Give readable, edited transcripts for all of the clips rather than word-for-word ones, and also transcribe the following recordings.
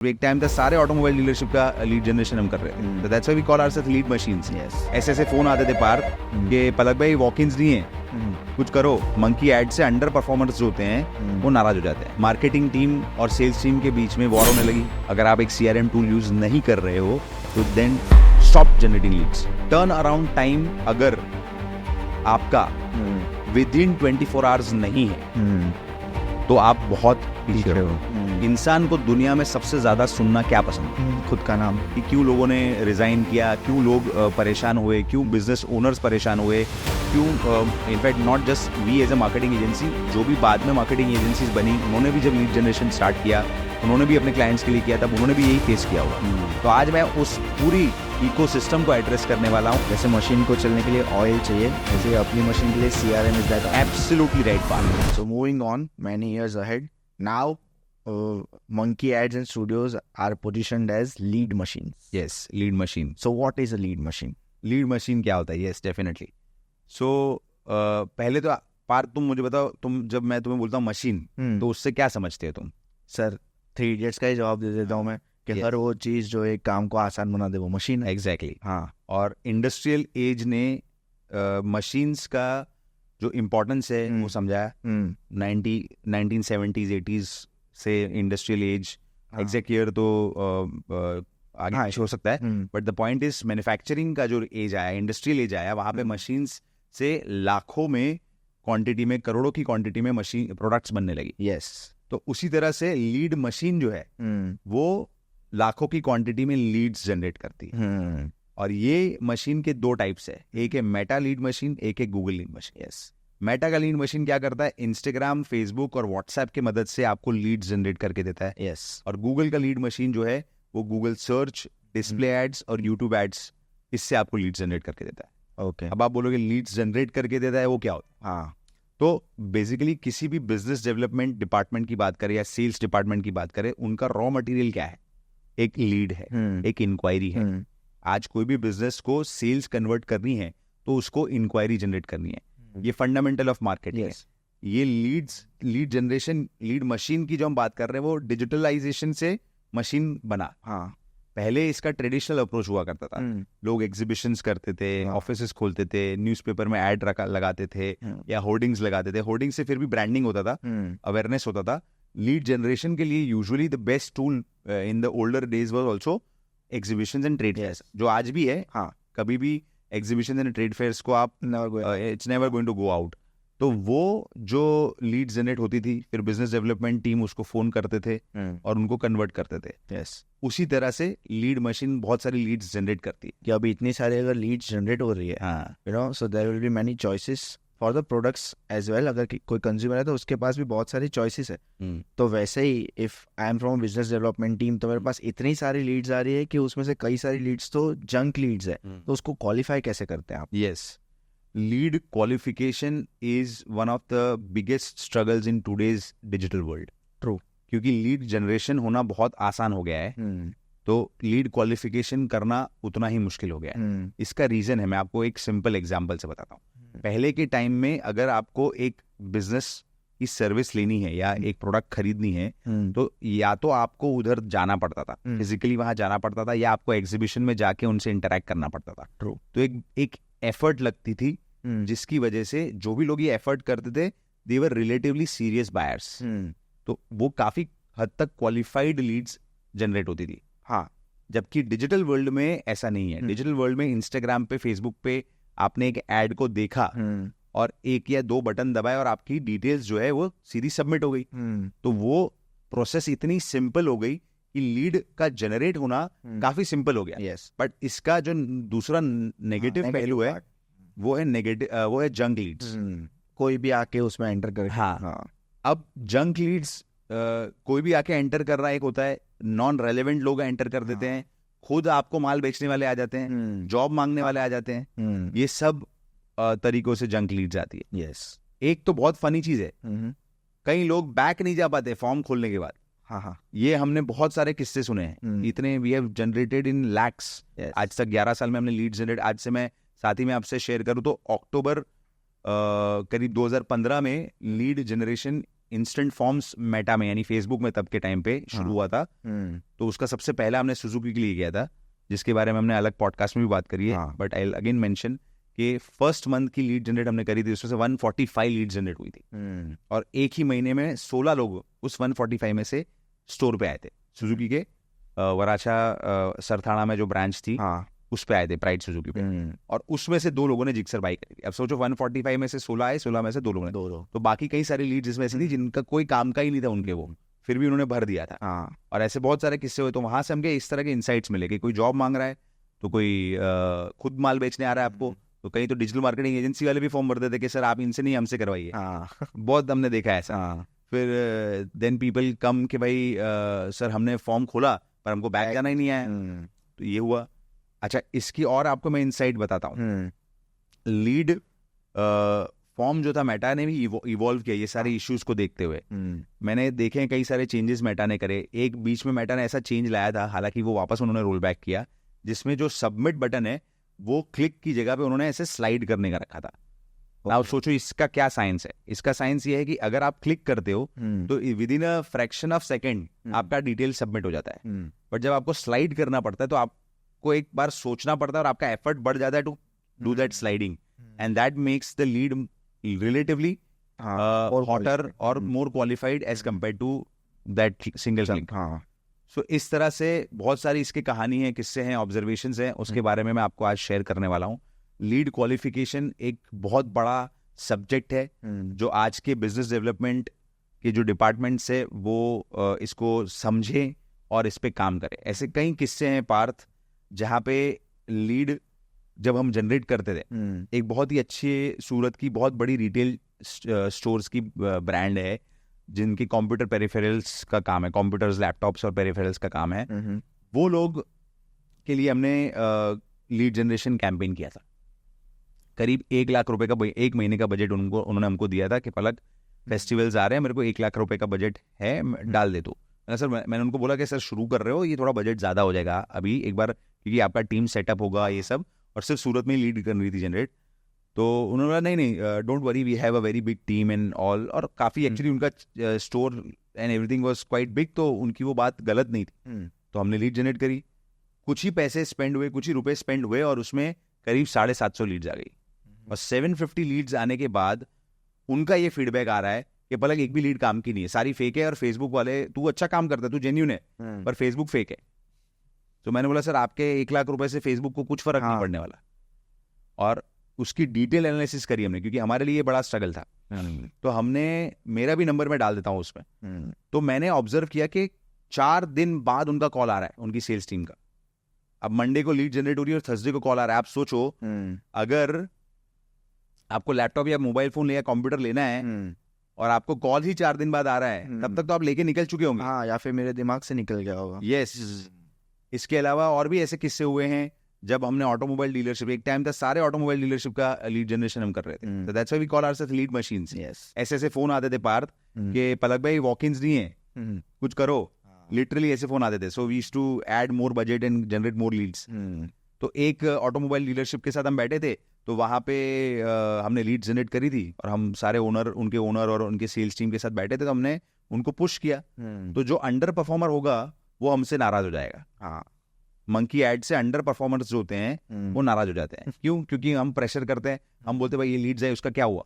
एक टाइम था सारे ऑटोमोबाइल डीलरशिप का लीड जनरेशन हम कर रहे थे, तो that's why we call ourself lead machines. ऐसे ऐसे फोन आते थे पार्थ कि पलक भाई वॉक-इन्स नहीं है, कुछ करो। मंकी एड से अंडर परफॉर्मर्स जो होते हैं वो नाराज हो जाते हैं। मार्केटिंग टीम और सेल्स टीम के बीच में वॉर होने लगी। अगर आप एक सीआरएम टूल यूज नहीं कर रहे हो तो then stop generating leads. Turn around time अगर आपका विद इन 24 आवर्स नहीं है तो आप बहुत पीछे हो। इंसान को दुनिया में सबसे ज्यादा सुनना क्या पसंद है? खुद का नाम। कि क्यों लोगों ने रिजाइन किया, क्यों लोग परेशान हुए, क्यों बिजनेस ओनर्स परेशान हुए, क्यों in fact not just we as a marketing agency, जो भी बाद में मार्केटिंग एजेंसीज बनी उन्होंने भी जब लीड जनरेशन स्टार्ट किया उन्होंने भी अपने क्लाइंट्स के लिए किया, तब उन्होंने भी यही फेस किया हुआ। तो आज मैं उस पूरी इकोसिस्टम को एड्रेस करने वाला हूँ। जैसे मशीन को चलने के लिए ऑयल चाहिए, ऐसे अपनी मशीन के लिए CRM is that absolutely right part. So moving on, many years ahead, now Monkey Ads and Studios are positioned as lead machines. Yes, lead machine. So what is a lead machine? Lead machine क्या होता है? Yes, definitely. सो पहले तो पार्थ तुम मुझे बताओ, तुम जब मैं तुम्हें बोलता हूँ मशीन तो उससे क्या समझते हो तुम? सर 3 Idiots का ही जवाब दे देता हूँ मैं कि Yes. हर वो चीज़ जो एक काम को आसान बना दे वो मशीन है। एग्जैक्टली। हाँ। और इंडस्ट्रियल एज ने मशीन्स का जो इम्पोर्टेंस है वो समझाया। 1970s 80s से इंडस्ट्रियल एज, एग्जैक्ट ईयर तो आगे हो सकता है, but the point is manufacturing का जो एज आया, इंडस्ट्रियल एज आया, वहां पे मशीन्स से लाखों में क्वांटिटी में, करोड़ों की क्वांटिटी में मशीन प्रोडक्ट्स बनने लगी। यस। तो उसी तरह से लीड मशीन जो है वो लाखों की क्वांटिटी में लीड्स जनरेट करती है। और ये मशीन के 2 टाइप्स है, एक है मेटा लीड मशीन, एक है Google lead machine. Yes. Meta का लीड मशीन क्या करता है? इंस्टाग्राम, फेसबुक और व्हाट्सएप की मदद से आपको लीड्स जनरेट करके देता है। यस। और गूगल का लीड मशीन जो है वो गूगल सर्च, डिस्प्ले एड्स और यूट्यूब एड्स, इससे आपको लीड्स जनरेट करके देता है। ओके। अब आप बोलोगे लीड्स जनरेट करके देता है वो क्या होता है? हाँ। तो बेसिकली किसी भी बिजनेस डेवलपमेंट डिपार्टमेंट की बात करें या सेल्स डिपार्टमेंट की बात करें, उनका रॉ मटेरियल क्या है? एक लीड है, एक इंक्वायरी है। आज कोई भी बिजनेस को सेल्स कन्वर्ट करनी है तो उसको इंक्वायरी जनरेट करनी है। ये फंडामेंटल ऑफ मार्केटिंग है। ये लीड जनरेशन, लीड मशीन की जो हम बात कर रहे हैं वो डिजिटलाइजेशन से मशीन बना। हाँ। पहले इसका ट्रेडिशनल अप्रोच हुआ करता था। लोग एग्जीबिशंस करते थे, ऑफिसेस खोलते थे, न्यूज़पेपर में ऐड लगाते थे या होर्डिंग्स लगाते थे। होर्डिंग से फिर भी ब्रांडिंग होता था, अवेयरनेस होता था। लीड जनरेशन के लिए usually the best tool in the older days was also exhibitions and trade fairs, जो आज भी है। हाँ। कभी भी एग्जीबिशन एंड ट्रेड फेयर्स को आप it's never going to go out. तो वो जो लीड जनरेट होती थी, फिर बिजनेस डेवलपमेंट टीम उसको फोन करते थे और उनको कन्वर्ट करते थे। यस। उसी तरह से लीड मशीन बहुत सारी लीड्स जनरेट करती है। कि अभी इतनी सारी अगर लीड्स जनरेट हो रही है, हाँ, you know, so there will be many choices for the products as well. अगर कोई कंज्यूमर है तो उसके पास भी बहुत सारी चॉइसेस है। तो वैसे ही if I am from business development team, तो मेरे पास इतनी सारी लीड्स आ रही है कि उसमें से कई सारी लीड्स तो जंक लीड्स है, तो उसको क्वालिफाई कैसे करते हैं आप? Yes, lead qualification is one of the biggest struggles in today's digital world. True. क्योंकि लीड जनरेशन होना बहुत आसान हो गया है, तो लीड क्वालिफिकेशन करना उतना ही मुश्किल हो गया है। इसका रीजन है, मैं आपको एक सिंपल एग्जांपल से बताता हूँ। पहले के टाइम में अगर आपको एक बिजनेस की सर्विस लेनी है या एक प्रोडक्ट खरीदनी है तो या तो आपको उधर जाना पड़ता था, फिजिकली वहां जाना पड़ता था, या आपको एग्जीबिशन में जाके उनसे इंटरेक्ट करना पड़ता था। ट्रू। तो एक एफर्ट लगती थी, जिसकी वजह से जो भी लोग ये एफर्ट करते थे दे वर रिलेटिवली सीरियस बायर्स। तो वो काफी हद तक क्वालिफाइड लीड्स जनरेट होती थी। हाँ। जबकि डिजिटल वर्ल्ड में ऐसा नहीं है। डिजिटल वर्ल्ड में इंस्टाग्राम पे, फेसबुक पे आपने एक एड को देखा और 1 या 2 बटन दबाए और आपकी डिटेल्स जो है वो सीधी सबमिट हो गई। तो वो प्रोसेस इतनी सिंपल हो गई कि लीड का जनरेट होना काफी सिंपल हो गया। यस। बट इसका जो दूसरा नेगेटिव पहलू है वो है जंक लीड्स। कोई भी आके उसमें एंटर करे। हाँ। अब जंक लीड्स कोई भी आके एंटर कर रहा है, एक होता है नॉन रेलेवेंट लोग एंटर कर देते हैं, खुद आपको माल बेचने वाले आ जाते हैं, जॉब मांगने वाले आ जाते हैं। ये सब तरीकों से जंक लीड्स आती है। यस। एक तो बहुत फनी चीज है, कई लोग बैक नहीं जा पाते फॉर्म खोलने के बाद। हाँ। ये हमने बहुत सारे किस्से सुने हैं। इतने we have generated in lakhs. आज तक 11 साल में हमने लीड जनरेट। आज से मैं साथ ही में आपसे शेयर करूं तो अक्टूबर करीब 2015 में lead generation instant forms Meta में यानी फेसबुक में तब के टाइम पे शुरू हुआ था, तो उसका सबसे पहला हमने सुजुकी के लिए किया था, जिसके बारे में हमने अलग पॉडकास्ट में भी बात करी है, बट आई अगेन मेंशन कि फर्स्ट मंथ की लीड जनरेट हमने करी थी, उसमें से 145 लीड जनरेट हुई थी, और एक ही महीने में 16 लोग उस 145 में से स्टोर पे आए थे। सुजुकी के वराछा सरथाना में जो ब्रांच थी उस पे आए थे, प्राइड सुजुकी पे, और उसमें से 2 लोगों ने जिक्सर बाई करी थी। अब सोचो 145 में से 16 आए, 16 में से 2 लोगों ने, तो बाकी कई सारी लीड्स इसमें ऐसी थी जिनका कोई काम का ही नहीं था उनके, वो फिर भी उन्होंने भर दिया था। और ऐसे बहुत सारे किस्से हुए, तो वहां से हमके इस तरह के इंसाइट्स मिले कि कोई जॉब मांग रहा है, तो कोई खुद माल बेचने आ रहा है आपको, तो कहीं तो डिजिटल मार्केटिंग एजेंसी वाले भी फॉर्म भर देते कि सर आप इनसे नहीं हमसे करवाइए। बहुत हमने देखा है ऐसा। फिर देन पीपल कम कि भाई सर हमने फॉर्म खोला पर हमको बैक जाना ही नहीं आया, तो ये हुआ। अच्छा, इसकी और आपको मैं इनसाइट बताता हूँ। लीड फॉर्म जो था मेटा ने भी इवॉल्व किया ये सारे इश्यूज को देखते हुए। मैंने देखे कई सारे चेंजेस मेटा ने करे। एक बीच में मेटा ने ऐसा चेंज लाया था, हालांकि वो वापस उन्होंने रोल बैक किया, जिसमें जो सबमिट बटन है वो क्लिक की जगह पे उन्होंने ऐसे स्लाइड करने का रखा था। आप सोचो इसका क्या साइंस है। इसका साइंस ये है कि अगर आप क्लिक करते हो तो with in a fraction of second आपका डिटेल सबमिट हो जाता है, बट जब आपको स्लाइड करना पड़ता है तो आपको एक बार सोचना पड़ता है और आपका एफर्ट बढ़ जाता है to do that sliding, and that makes the lead relatively hotter और more qualified as compare to that single click. So इस तरह से बहुत सारी इसकी कहानी है, किस्से हैं, ऑब्जर्वेशंस हैं, उसके बारे में मैं आपको आज शेयर करने वाला हूँ। लीड क्वालिफिकेशन एक बहुत बड़ा सब्जेक्ट है जो आज के बिजनेस डेवलपमेंट के जो डिपार्टमेंट्स है वो इसको समझें और इस पे काम करें। ऐसे कई किस्से हैं पार्थ जहाँ पे लीड जब हम जनरेट करते थे, एक बहुत ही अच्छी सूरत की बहुत बड़ी रिटेल स्टोर्स की ब्रांड है जिनकी कंप्यूटर पेरिफेरल्स का काम है, कंप्यूटर्स, लैपटॉप्स और पेरिफेरल्स का काम है। वो लोग के लिए हमने लीड जनरेशन कैंपेन किया था। करीब 1 लाख रुपए का एक महीने का बजट उन्होंने हमको दिया था कि पलक फेस्टिवल्स आ रहे हैं, मेरे को 1 लाख रुपए का बजट है, डाल दे। तो सर मैंने उनको बोला कि सर शुरू कर रहे हो, ये थोड़ा बजट ज़्यादा हो जाएगा अभी एक बार, क्योंकि आपका टीम सेटअप होगा ये सब, और सिर्फ सूरत में ही लीड कर रही थी जनरेट। तो उन्होंने बोला नहीं don't worry, we have a very big team and all, और काफ़ी एक्चुअली उनका store and everything was quite big, तो उनकी वो बात गलत नहीं थी। तो हमने लीड जनरेट करी, कुछ ही पैसे स्पेंड हुए, कुछ ही रुपए स्पेंड हुए, और उसमें करीब 750 लीड्स आ गई। और 750 लीड्स आने के बाद उनका ये फीडबैक आ रहा है कि पलक एक भी लीड काम की नहीं है, सारी फेक है, और फेसबुक वाले तू अच्छा काम करता है, तू जेन्युइन है, पर फेसबुक फेक है। तो मैंने बोला सर आपके 1 लाख रुपए से फेसबुक को कुछ फर्क नहीं पड़ने वाला, और उसकी डिटेल एनालिसिस करी हमने, क्योंकि हमारे लिए बड़ा स्ट्रगल था। तो हमने, मेरा भी नंबर मैं डाल देता हूँ उसमें, तो मैंने ऑब्जर्व किया कि 4 दिन बाद उनका कॉल आ रहा है उनकी सेल्स टीम का। अब मंडे को लीड जनरेट हो रही है और थर्सडे को कॉल आ रहा है। आप सोचो अगर आपको लैपटॉप या मोबाइल फोन या कंप्यूटर लेना है और आपको कॉल ही 4 दिन बाद आ रहा है, तब तक तो आप लेके निकल चुके होंगे। हाँ, या फिर मेरे दिमाग से निकल गया होगा। यस। इसके अलावा और भी ऐसे किस्से हुए हैं जब हमने ऑटोमोबाइल डीलरशिप, एक टाइम था सारे ऑटोमोबाइल डीलरशिप का लीड जनरेशन हम कर रहे थे, तो that's why we call ourselves lead machines. ऐसे फोन आते थे पार्थ कि पलक भाई वॉक-इन्स नहीं है, कुछ करो, लिटरली ऐसे फोन आते थे। So we used to add more budget and generate more leads. तो एक ऑटोमोबाइल डीलरशिप के साथ हम बैठे थे, तो वहाँ पे हमने लीड जनरेट करी थी, और हम सारे उनके ओनर और उनके सेल्स टीम के साथ बैठे थे, तो हमने उनको पुश किया। तो जो अंडर परफॉर्मर होगा वो हमसे नाराज हो जाएगा। मंकी एड से अंडर परफॉर्मर्स जो होते हैं वो नाराज हो जाते हैं। क्यों? क्योंकि हम प्रेशर करते हैं, हम बोलते भाई ये लीड्स है, उसका क्या हुआ।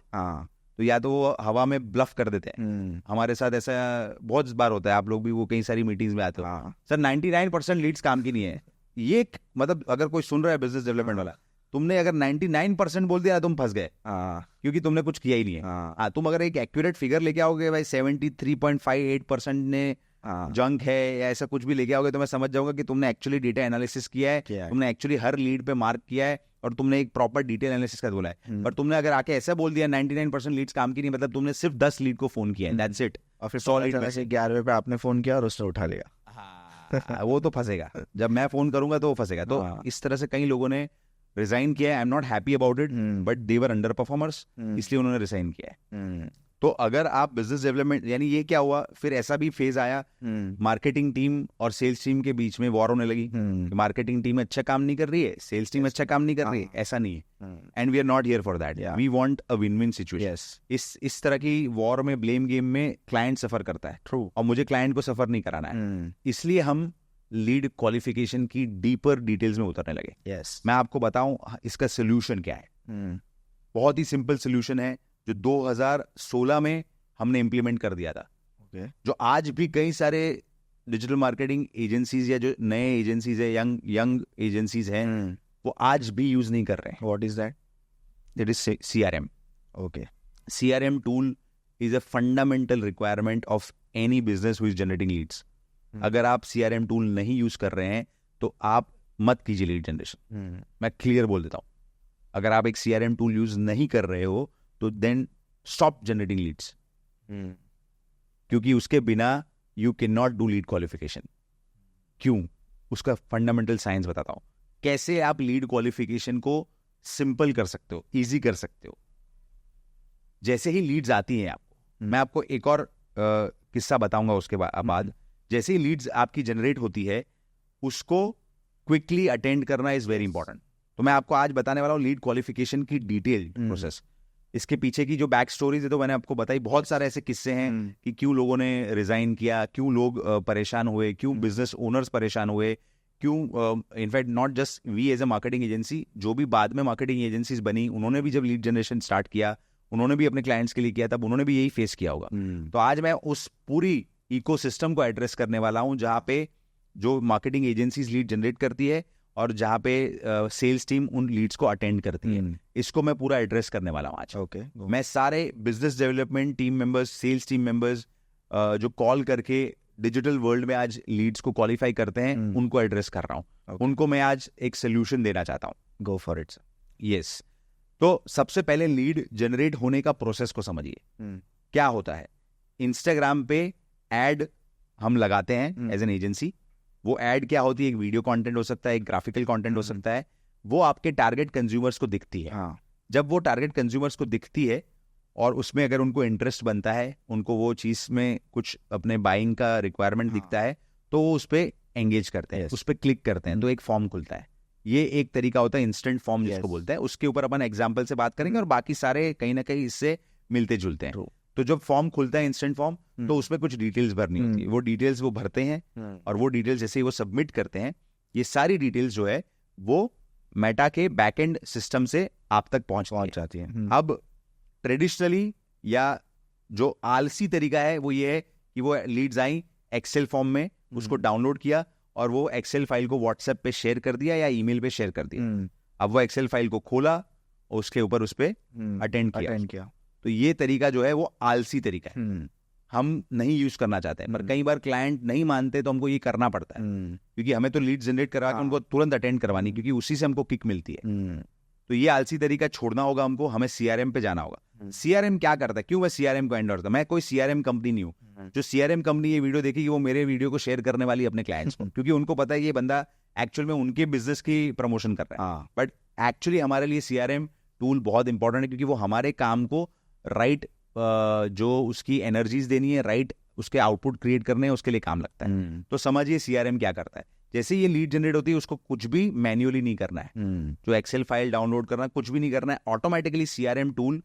तो या तो वो हवा में ब्लफ कर देते हैं। हमारे साथ ऐसा बहुत बार होता है, आप लोग भी वो कई सारी मीटिंग्स में आते हो, सर 99% लीड्स काम की नहीं है। ये मतलब अगर कोई सुन रहा है बिजनेस डेवलपमेंट वाला, तुमने अगर 99% बोल दिया तुम फंस गए, क्योंकि तुमने कुछ किया ही नहीं है। तुम अगर एक एक्यूरेट फिगर लेके आओगे भाई 73.58% ने जंक है या ऐसा कुछ भी लेके आओगे, तो मैं समझ जाऊंगा कि तुमने एक्चुअली डेटा एनालिसिस किया है, तुमने एक्चुअली हर लीड पे मार्क किया है, और तुमने एक प्रॉपर डिटेल एनालिसिस का बोला है। पर तुमने अगर आके ऐसा बोल दिया 99% लीड्स काम की नहीं, मतलब तुमने सिर्फ 10 लीड को फोन किया है, दैट्स इट। और फिर 100 लीड में से 11वें पे आपने फोन किया और उसने उठा लिया। वो तो फंसेगा, जब मैं फोन करूंगा तो वो फंसेगा। तो इस तरह से कई लोगों ने रिजाइन किया है। I am not happy about it, but they were under performers, इसलिए उन्होंने रिजाइन किया है। तो अगर आप बिजनेस डेवलपमेंट, यानी ये क्या हुआ, फिर ऐसा भी फेज आया मार्केटिंग टीम और सेल्स टीम के बीच में वॉर होने लगी कि मार्केटिंग टीम अच्छा काम नहीं कर रही है, सेल्स टीम अच्छा काम नहीं कर रही है। ऐसा नहीं है, and we are not here for that. We want a win win situation. इस तरह की वॉर में, ब्लेम गेम में क्लाइंट सफर करता है, ट्रू, और मुझे क्लाइंट को सफर नहीं कराना है। इसलिए हम लीड क्वालिफिकेशन की डीपर डिटेल्स में उतरने लगे। मैं आपको बताऊं इसका सोल्यूशन क्या है। बहुत ही सिंपल सोल्यूशन है जो 2016 में हमने इम्प्लीमेंट कर दिया था, जो आज भी कई सारे डिजिटल मार्केटिंग एजेंसीज या जो नए एजेंसीज है, यंग एजेंसीज हैं, वो आज भी यूज नहीं कर रहे हैं। What is that? That is CRM। Okay, CRM tool is a fundamental requirement of any business who is generating leads. अगर आप CRM टूल नहीं यूज कर रहे हैं तो आप मत कीजिए लीड जनरेशन। मैं क्लियर बोल देता हूं, अगर आप एक CRM टूल यूज नहीं कर रहे हो तो देन स्टॉप जनरेटिंग लीड्स, क्योंकि उसके बिना you can not do lead qualification. क्यों? उसका फंडामेंटल साइंस बताता हूं, कैसे आप लीड क्वालिफिकेशन को सिंपल कर सकते हो, इजी कर सकते हो। जैसे ही लीड्स आती हैं आपको, मैं आपको एक और किस्सा बताऊंगा उसके बाद। जैसे ही लीड्स आपकी जनरेट होती है, उसको क्विकली अटेंड करना इज वेरी इंपॉर्टेंट। तो मैं आपको आज बताने वाला हूँ लीड क्वालिफिकेशन की डिटेल प्रोसेस। इसके पीछे की जो बैक स्टोरीज है तो मैंने आपको बताई। बहुत सारे ऐसे किस्से हैं कि क्यों लोगों ने रिजाइन किया, क्यों लोग परेशान हुए, क्यों बिजनेस ओनर्स परेशान हुए, क्यों in fact not just we as a marketing agency, जो भी बाद में मार्केटिंग एजेंसीज बनी, उन्होंने भी जब लीड जनरेशन स्टार्ट किया, उन्होंने भी अपने क्लाइंट्स के लिए किया, तब उन्होंने भी यही फेस किया होगा। तो आज मैं उस पूरी इकोसिस्टम को एड्रेस करने वाला हूं, जहां पे जो मार्केटिंग एजेंसीज लीड जनरेट करती है और जहां पे सेल्स टीम उन लीड्स को अटेंड करती है। इसको मैं पूरा एड्रेस करने वाला हूं आज। मैं सारे business development team members, sales team members जो कॉल करके डिजिटल वर्ल्ड में आज लीड्स को क्वालिफाई करते हैं, उनको एड्रेस कर रहा हूं। उनको मैं आज एक सोल्यूशन देना चाहता हूं। Go for it. यस। तो सबसे पहले लीड जनरेट होने का प्रोसेस को समझिए। क्या होता है, इंस्टाग्राम पे एड हम लगाते हैं एज एन एजेंसी। वो एड क्या होती है, एक वीडियो कंटेंट हो सकता है, एक ग्राफिकल कंटेंट हो सकता है। वो आपके टारगेट कंज्यूमर्स को दिखती है। जब वो टारगेट कंज्यूमर्स को दिखती है और उसमें अगर उनको इंटरेस्ट बनता है, उनको वो चीज में कुछ अपने बाइंग का रिक्वायरमेंट दिखता है, तो वो उस पर एंगेज करते हैं, उस पर क्लिक करते हैं, तो एक फॉर्म खुलता है। ये एक तरीका होता है इंस्टेंट फॉर्म जिसको बोलते हैं। उसके ऊपर अपन एग्जाम्पल से बात करेंगे और बाकी सारे कहीं ना कहीं इससे मिलते जुलते हैं। तो जब फॉर्म खुलता है इंस्टेंट फॉर्म, तो उसमें कुछ डिटेल्स भरनी होती है। वो डिटेल्स वो भरते हैं और वो डिटेल्स जैसे ही वो सबमिट करते हैं, ये सारी डिटेल्स जो है वो मेटा के बैकएंड सिस्टम से आप तक पहुंच जाती है। अब ट्रेडिशनली या जो आलसी तरीका है वो ये है कि वो लीड्स आई एक्सेल फॉर्म में, उसको डाउनलोड किया और वो एक्सेल फाइल को व्हाट्सएप पे शेयर कर दिया या ईमेल पे शेयर कर दिया। अब वो एक्सेल फाइल को खोला और उसके ऊपर उस पे अटेंड किया। तो ये तरीका जो है वो आलसी तरीका है, हम नहीं यूज करना चाहते हैं। पर कई बार क्लाइंट नहीं मानते तो हमको ये करना पड़ता है, क्योंकि हमें तो लीड जनरेट करवा के उनको तुरंत अटेंड करवानी, क्योंकि उसी से हमको किक मिलती है। तो ये आलसी तरीका छोड़ना होगा हमको, हमें CRM पे जाना होगा। CRM क्या करता है, क्यों मैं CRM को एंडोर्स करता हूं? मैं कोई CRM कंपनी नहीं हूं। जो CRM कंपनी ये वीडियो देखेगी वो मेरे वीडियो को शेयर करने वाली अपने क्लाइंट्स को, क्योंकि उनको पता है ये बंदा एक्चुअल में उनके बिजनेस की प्रमोशन कर रहा है। बट एक्चुअली हमारे लिए CRM टूल बहुत इंपॉर्टेंट है, क्योंकि वो हमारे काम को राइट जो उसकी एनर्जीज देनी है, राइट उसके आउटपुट क्रिएट करने हैं, उसके लिए काम लगता है। तो समझिए CRM क्या करता है। जैसे ये लीड जनरेट होती है, उसको कुछ भी मैन्युअली नहीं करना है, जो एक्सेल फाइल डाउनलोड करना, कुछ भी नहीं करना है। ऑटोमेटिकली CRM टूल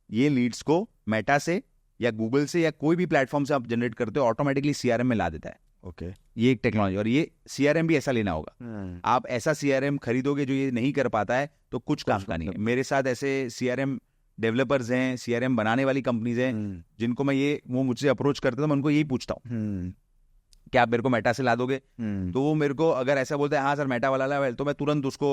ये लीड्स को मेटा से या गूगल से या कोई भी प्लेटफॉर्म से आप जनरेट करते हो, ऑटोमेटिकली CRM में ला देता है। ये एक टेक्नोलॉजी, और ये CRM भी ऐसा लेना होगा। आप ऐसा CRM खरीदोगे जो ये नहीं कर पाता है तो कुछ काम का नहीं है। मेरे साथ ऐसे CRM डेवलपर्स हैं, CRM बनाने वाली कंपनीज हैं, जिनको मैं वो मुझसे अप्रोच करते हैं, मैं उनको यही पूछता हूँ क्या आप मेरे को मेटा से ला दोगे? तो वो मेरे को अगर ऐसा बोलते हैं हाँ सर मेटा वाला ला, तो मैं तुरंत उसको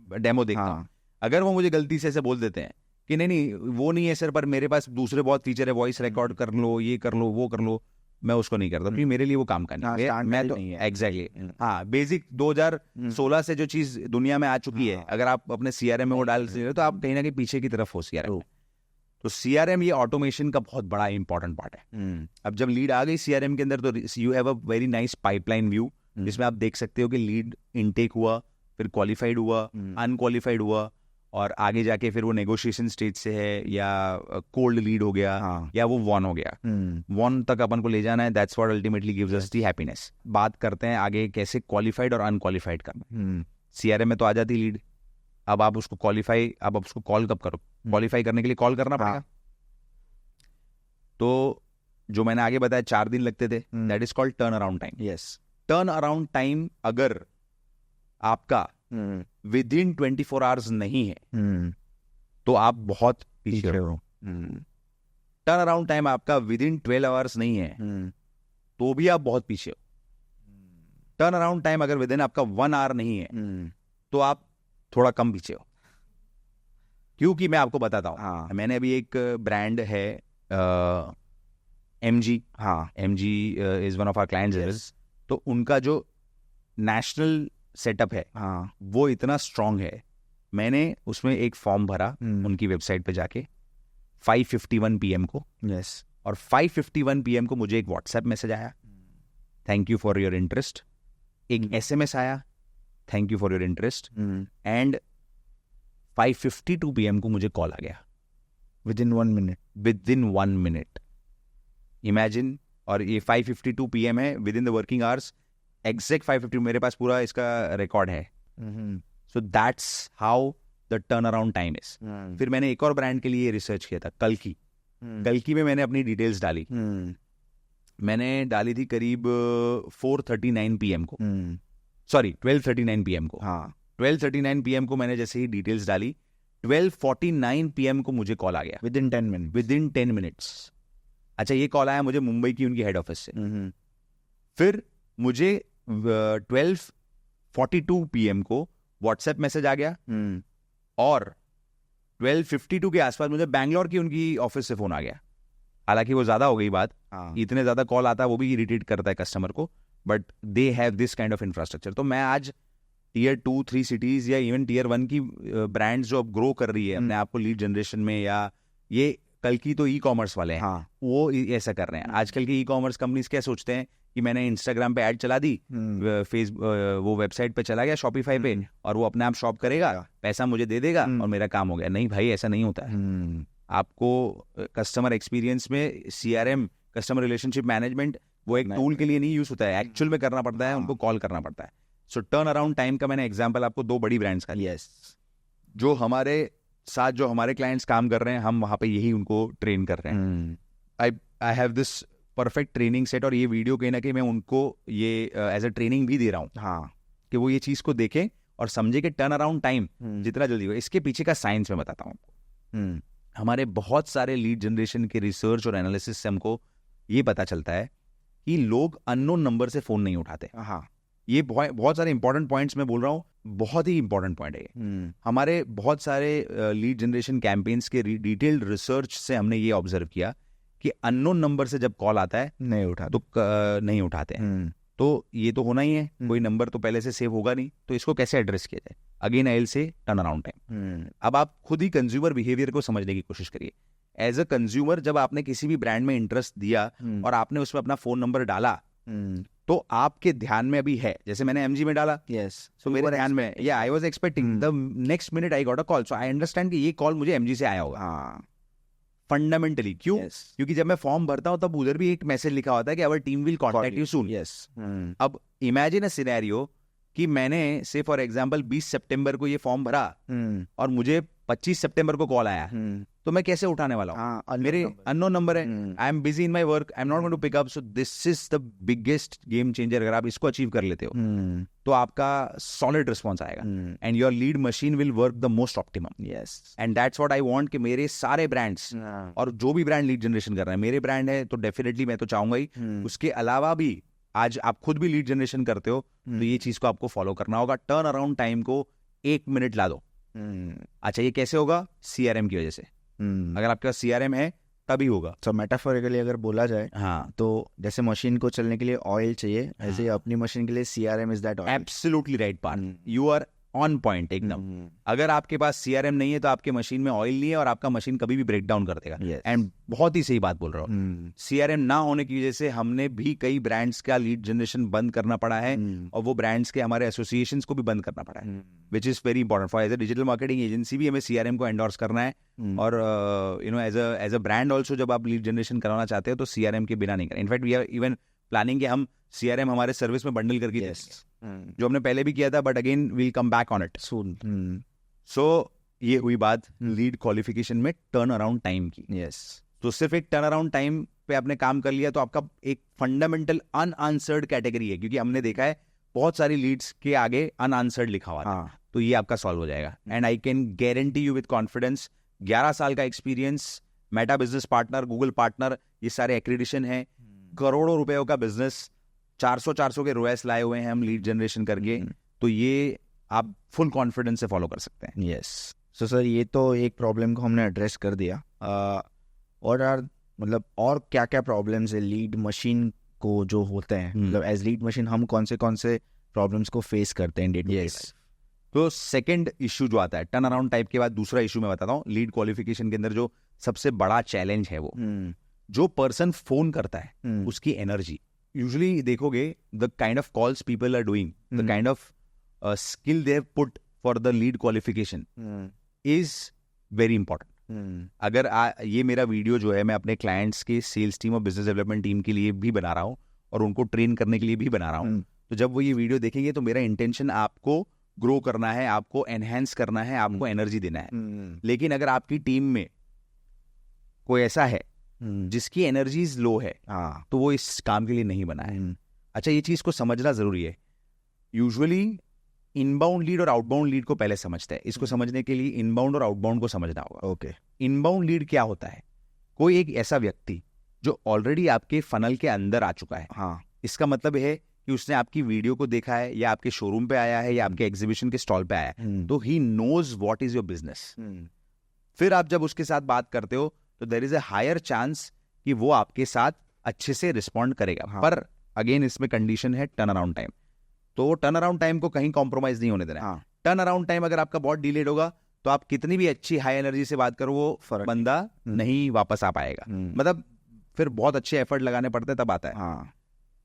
डेमो देखता हूँ। अगर वो मुझे गलती से ऐसे बोल देते हैं कि नहीं वो नहीं है सर, पर मेरे पास दूसरे बहुत फीचर है, वॉइस रिकॉर्ड कर लो, ये कर लो, वो कर लो, मैं उसको नहीं करता, क्योंकि मेरे लिए वो काम का नहीं है। मैं तो एग्जैक्टली बेसिक 2016 से जो चीज दुनिया में आ चुकी है, अगर आप अपने CRM में वो डाल रहे हो तो आप कहीं ना कहीं पीछे की तरफ हो CRM। तो CRM ये ऑटोमेशन का बहुत बड़ा इंपॉर्टेंट पार्ट है। अब जब लीड आ गई CRM के अंदर, तो you have a very nice pipeline view, जिसमें आप देख सकते हो कि लीड इनटेक हुआ, फिर क्वालिफाइड हुआ, अनक्वालिफाइड हुआ, और आगे जाके फिर वो नेगोशिएशन स्टेज से है या कोल्ड लीड हो गया हाँ। या वो वॉन हो गया, वॉन तक अपन को ले जाना है, that's what ultimately gives us the happiness. बात करते हैं आगे कैसे क्वालिफाइड और अनक्वालिफाइड करना। सीआरएम में तो आ जाती लीड, अब आप उसको क्वालिफाई, अब आप उसको कॉल कब करो, क्वालिफाई करने के लिए कॉल करना पड़ेगा। तो जो मैंने आगे बताया 4 दिन लगते थे, that is called turn around time. Yes. Turn around time अगर आपका विद इन 24 आवर्स नहीं है तो आप बहुत पीछे हो। टर्न अराउंड टाइम आपका विद इन 12 आवर्स नहीं है तो भी आप बहुत पीछे हो। टर्न अराउंड टाइम अगर विद इन आपका 1 आवर नहीं है तो आप थोड़ा कम पीछे हो। क्योंकि मैं आपको बताता हूँ, हाँ। मैंने अभी एक ब्रांड है MG, हाँ। MG is one of our clients. तो उनका जो नेशनल सेटअप है हाँ। वो इतना स्ट्रांग है, मैंने उसमें एक फॉर्म भरा उनकी वेबसाइट पे जाके 5:51 PM को। यस। और 5:51 PM को मुझे एक व्हाट्सएप मैसेज आया, thank you for your interest. एक SMS आया, thank you for your interest. And 5:52 PM को मुझे कॉल आ गया with in 1 minute. With in 1 minute, imagine. और ये 5:52 PM है, with in the working hours, exact 5:52, मेरे पास पूरा इसका रिकॉर्ड है। So that's how the turn around time is. फिर मैंने एक और ब्रांड के लिए रिसर्च किया था, कल्कि। कल्कि में मैंने अपनी डिटेल्स डाली, मैंने डाली थी करीब 4:39 PM को, सॉरी 12:39 PM को। हाँ। 12:39 PM को मैंने जैसे ही डिटेल्स डाली, 12:49 PM को मुझे कॉल आ गया with in 10 minute. With in 10 minutes. अच्छा, ये कॉल आया मुझे मुंबई की उनकी हेड ऑफिस से। फिर मुझे 12:42 PM को व्हाट्सएप मैसेज आ गया और 12:52 के आसपास मुझे बैंगलोर की उनकी ऑफिस से फोन आ गया। हालांकि वो ज्यादा हो गई बात, इतने ज्यादा कॉल आता है वो भी इरिटेट करता है कस्टमर को, but they have this kind of infrastructure. तो मैं आज Tier 2, 3 सिटीज या इवन Tier 1 की ब्रांड्स जो अब ग्रो कर रही है अपने आप को लीड जनरेशन में, या ये कल की तो ई-कॉमर्स वाले हैं, हाँ। वो ऐसा कर रहे हैं। आजकल की ई-कॉमर्स कंपनीज क्या सोचते हैं कि मैंने इंस्टाग्राम पे ऐड चला दी, वो वेबसाइट पे चला गया शॉपिफाई पे, और वो अपने आप शॉप करेगा, पैसा मुझे दे देगा और मेरा काम हो गया। नहीं भाई, ऐसा नहीं होता है। आपको कस्टमर एक्सपीरियंस में CRM, कस्टमर रिलेशनशिप मैनेजमेंट, वो एक टूल के लिए नहीं यूज होता है, एक्चुअल में करना पड़ता है, उनको कॉल करना पड़ता है। सो टर्न अराउंड टाइम का मैंने एग्जांपल आपको 2 बड़ी ब्रांड्स का लिया। जो हमारे साथ जो हमारे क्लाइंट्स काम कर रहे हैं, हम वहां पे यही उनको ट्रेन कर रहे हैं। I have this perfect training set, और ये वीडियो कहीं ना कहीं मैं उनको ये एज अ ट्रेनिंग भी दे रहा हूँ, हाँ, कि वो ये चीज को देखें और समझे कि टर्न अराउंड टाइम जितना जल्दी हो। इसके पीछे का साइंस मैं बताता हूँ। हमारे बहुत सारे लीड जनरेशन के रिसर्च और एनालिसिस से हमको ये पता चलता है कि लोग अननोन नंबर से फोन नहीं उठाते। हाँ, ये बहुत सारे इंपॉर्टेंट पॉइंट्स मैं बोल रहा हूँ, बहुत ही इंपॉर्टेंट पॉइंट है ये। हमारे बहुत सारे लीड जनरेशन कैंपेन्स के डिटेल्ड रिसर्च से हमने ये ऑब्जर्व किया कि अननोन नंबर से जब कॉल आता है नहीं उठाते हैं। तो ये तो होना ही है, कोई नंबर तो पहले से सेव होगा नहीं, तो इसको कैसे एड्रेस किया जाए? Again I will say turn around time. अब आप खुद ही कंज्यूमर बिहेवियर को समझने की कोशिश करिए। एज अ कंज्यूमर, जब आपने किसी भी ब्रांड में इंटरेस्ट दिया और आपने उसमें अपना फोन नंबर डाला, तो आपके ध्यान में अभी है, जैसे मैंने MG में डाला, सो मेरे ध्यान में, या I was expecting the next minute I got a call, so I understand कि ये कॉल मुझे MG से आया होगा फंडामेंटली। क्यों? क्योंकि जब मैं फॉर्म भरता हूं तब उधर भी एक मैसेज लिखा होता है कि our team will contact you soon. अब इमेजिन अ सिनेरियो कि मैंने से फॉर एग्जांपल 20 सितंबर को ये फॉर्म भरा और मुझे 25 सितंबर को कॉल आया, तो मैं कैसे उठाने वाला हूँ? मेरे अननोन नंबर है, I am busy in my work, I am not going to pick up. So this is the biggest game changer. अगर आप इसको अचीव कर लेते हो तो आपका सॉलिड रिस्पॉन्स आएगा and your lead machine will work the most optimum. And that's what I want कि मेरे सारे ब्रांड्स और जो भी ब्रांड लीड जनरेशन कर रहे हैं, मेरे ब्रांड है तो डेफिनेटली मैं तो चाहूंगा ही, उसके अलावा भी आज आप खुद भी लीड जनरेशन करते हो तो ये चीज को आपको फॉलो करना होगा। टर्न अराउंड टाइम को 1 मिनट ला दो। अच्छा, ये कैसे होगा? CRM की वजह से। अगर आपके पास CRM है तभी होगा। तो मेटाफोरिकली अगर बोला जाए, हाँ, तो जैसे मशीन को चलने के लिए ऑयल चाहिए, ऐसे अपनी मशीन के लिए CRM is that oil. Absolutely right part. You are on point एकदम। अगर आपके पास CRM नहीं है तो आपके मशीन में ऑयल नहीं है और आपका मशीन कभी भी ब्रेक डाउन कर देगा। एंड बहुत ही सही बात बोल रहा हूँ, CRM ना होने की वजह से हमने भी कई ब्रांड्स का लीड जनरेशन बंद करना पड़ा है और वो ब्रांड्स के हमारे एसोसिएशंस को भी बंद करना पड़ा है, which is very important for as a digital marketing agency भी हमें CRM को एंडोर्स करना है और एज अ ब्रांड ऑल्सो जब आप लीड जनरेशन कराना चाहते हो तो CRM के बिना नहीं करें। In fact we are even planning कि हम CRM हमारे सर्विस में बंडल करके जो हमने पहले भी किया था, but again we'll come back on it soon. So ये हुई बात लीड क्वालिफिकेशन में टर्न अराउंड टाइम की। तो सिर्फ एक टर्न अराउंड टाइम पे आपने काम कर लिया तो आपका एक फंडामेंटल अनआंसर्ड कैटेगरी है, क्योंकि हमने देखा है बहुत सारी लीड्स के आगे अनआंसर्ड लिखा हुआ था, तो ये आपका सॉल्व हो जाएगा। And I can guarantee you with confidence, 11 साल का experience, Meta business partner, Google partner, ये सारे एक्रेडिशन है, करोड़ों रुपयों का बिजनेस, 400 के रोएस लाए हुए हैं हम लीड जनरेशन करके, तो ये आप फुल कॉन्फिडेंस से फॉलो कर सकते हैं। यस। सो सर ये तो एक प्रॉब्लम को हमने एड्रेस कर दिया, और मतलब और क्या क्या प्रॉब्लम्स है लीड मशीन को जो होते हैं, मतलब एज लीड मशीन हम कौन से प्रॉब्लम्स को फेस करते हैं डे टू डे? तो सेकंड इश्यू जो आता है टर्न अराउंड टाइप के बाद, दूसरा इश्यू मैं बताता हूँ लीड क्वालिफिकेशन के अंदर जो सबसे बड़ा चैलेंज है वो जो पर्सन फोन करता है उसकी एनर्जी। यूजुअली देखोगे the kind of calls people are doing, the kind of skill they have put for the lead qualification is very important. अगर ये मेरा वीडियो जो है मैं अपने क्लाइंट्स के सेल्स टीम और बिजनेस डेवलपमेंट टीम के लिए भी बना रहा हूँ और उनको ट्रेन करने के लिए भी बना रहा हूँ, तो जब वो ये वीडियो देखेंगे तो मेरा इंटेंशन आपको ग्रो करना है, आपको एनहेंस करना है, आपको एनर्जी देना है। लेकिन अगर आपकी टीम में कोई ऐसा है जिसकी एनर्जीज लो है, तो वो इस काम के लिए नहीं बना है। अच्छा, ये चीज को समझना जरूरी है। यूजुअली इनबाउंड लीड और आउटबाउंड लीड को पहले समझते हैं। इसको समझने के लिए इनबाउंड और आउटबाउंड को समझना होगा। ओके। इनबाउंड लीड क्या होता है? कोई एक ऐसा व्यक्ति जो ऑलरेडी आपके फनल के अंदर आ चुका है। इसका मतलब है कि उसने आपकी वीडियो को देखा है, या आपके शोरूम पे आया है, या आपके एग्जीबिशन के स्टॉल पे आया है, तो he knows what is your business. फिर आप जब उसके साथ बात करते हो तो there is a higher chance कि वो आपके साथ अच्छे से रिस्पॉन्ड करेगा। पर अगेन इसमें कंडीशन है टर्न अराउंड टाइम। तो टर्न अराउंड टाइम को कहीं कॉम्प्रोमाइज नहीं होने देना। टर्न अराउंड टाइम अगर आपका बहुत डिलेड होगा तो आप कितनी भी अच्छी हाई एनर्जी से बात करो, वो बंदा नहीं वापस आ पाएगा। मतलब फिर बहुत अच्छे एफर्ट लगाने पड़ते हैं तब आता है।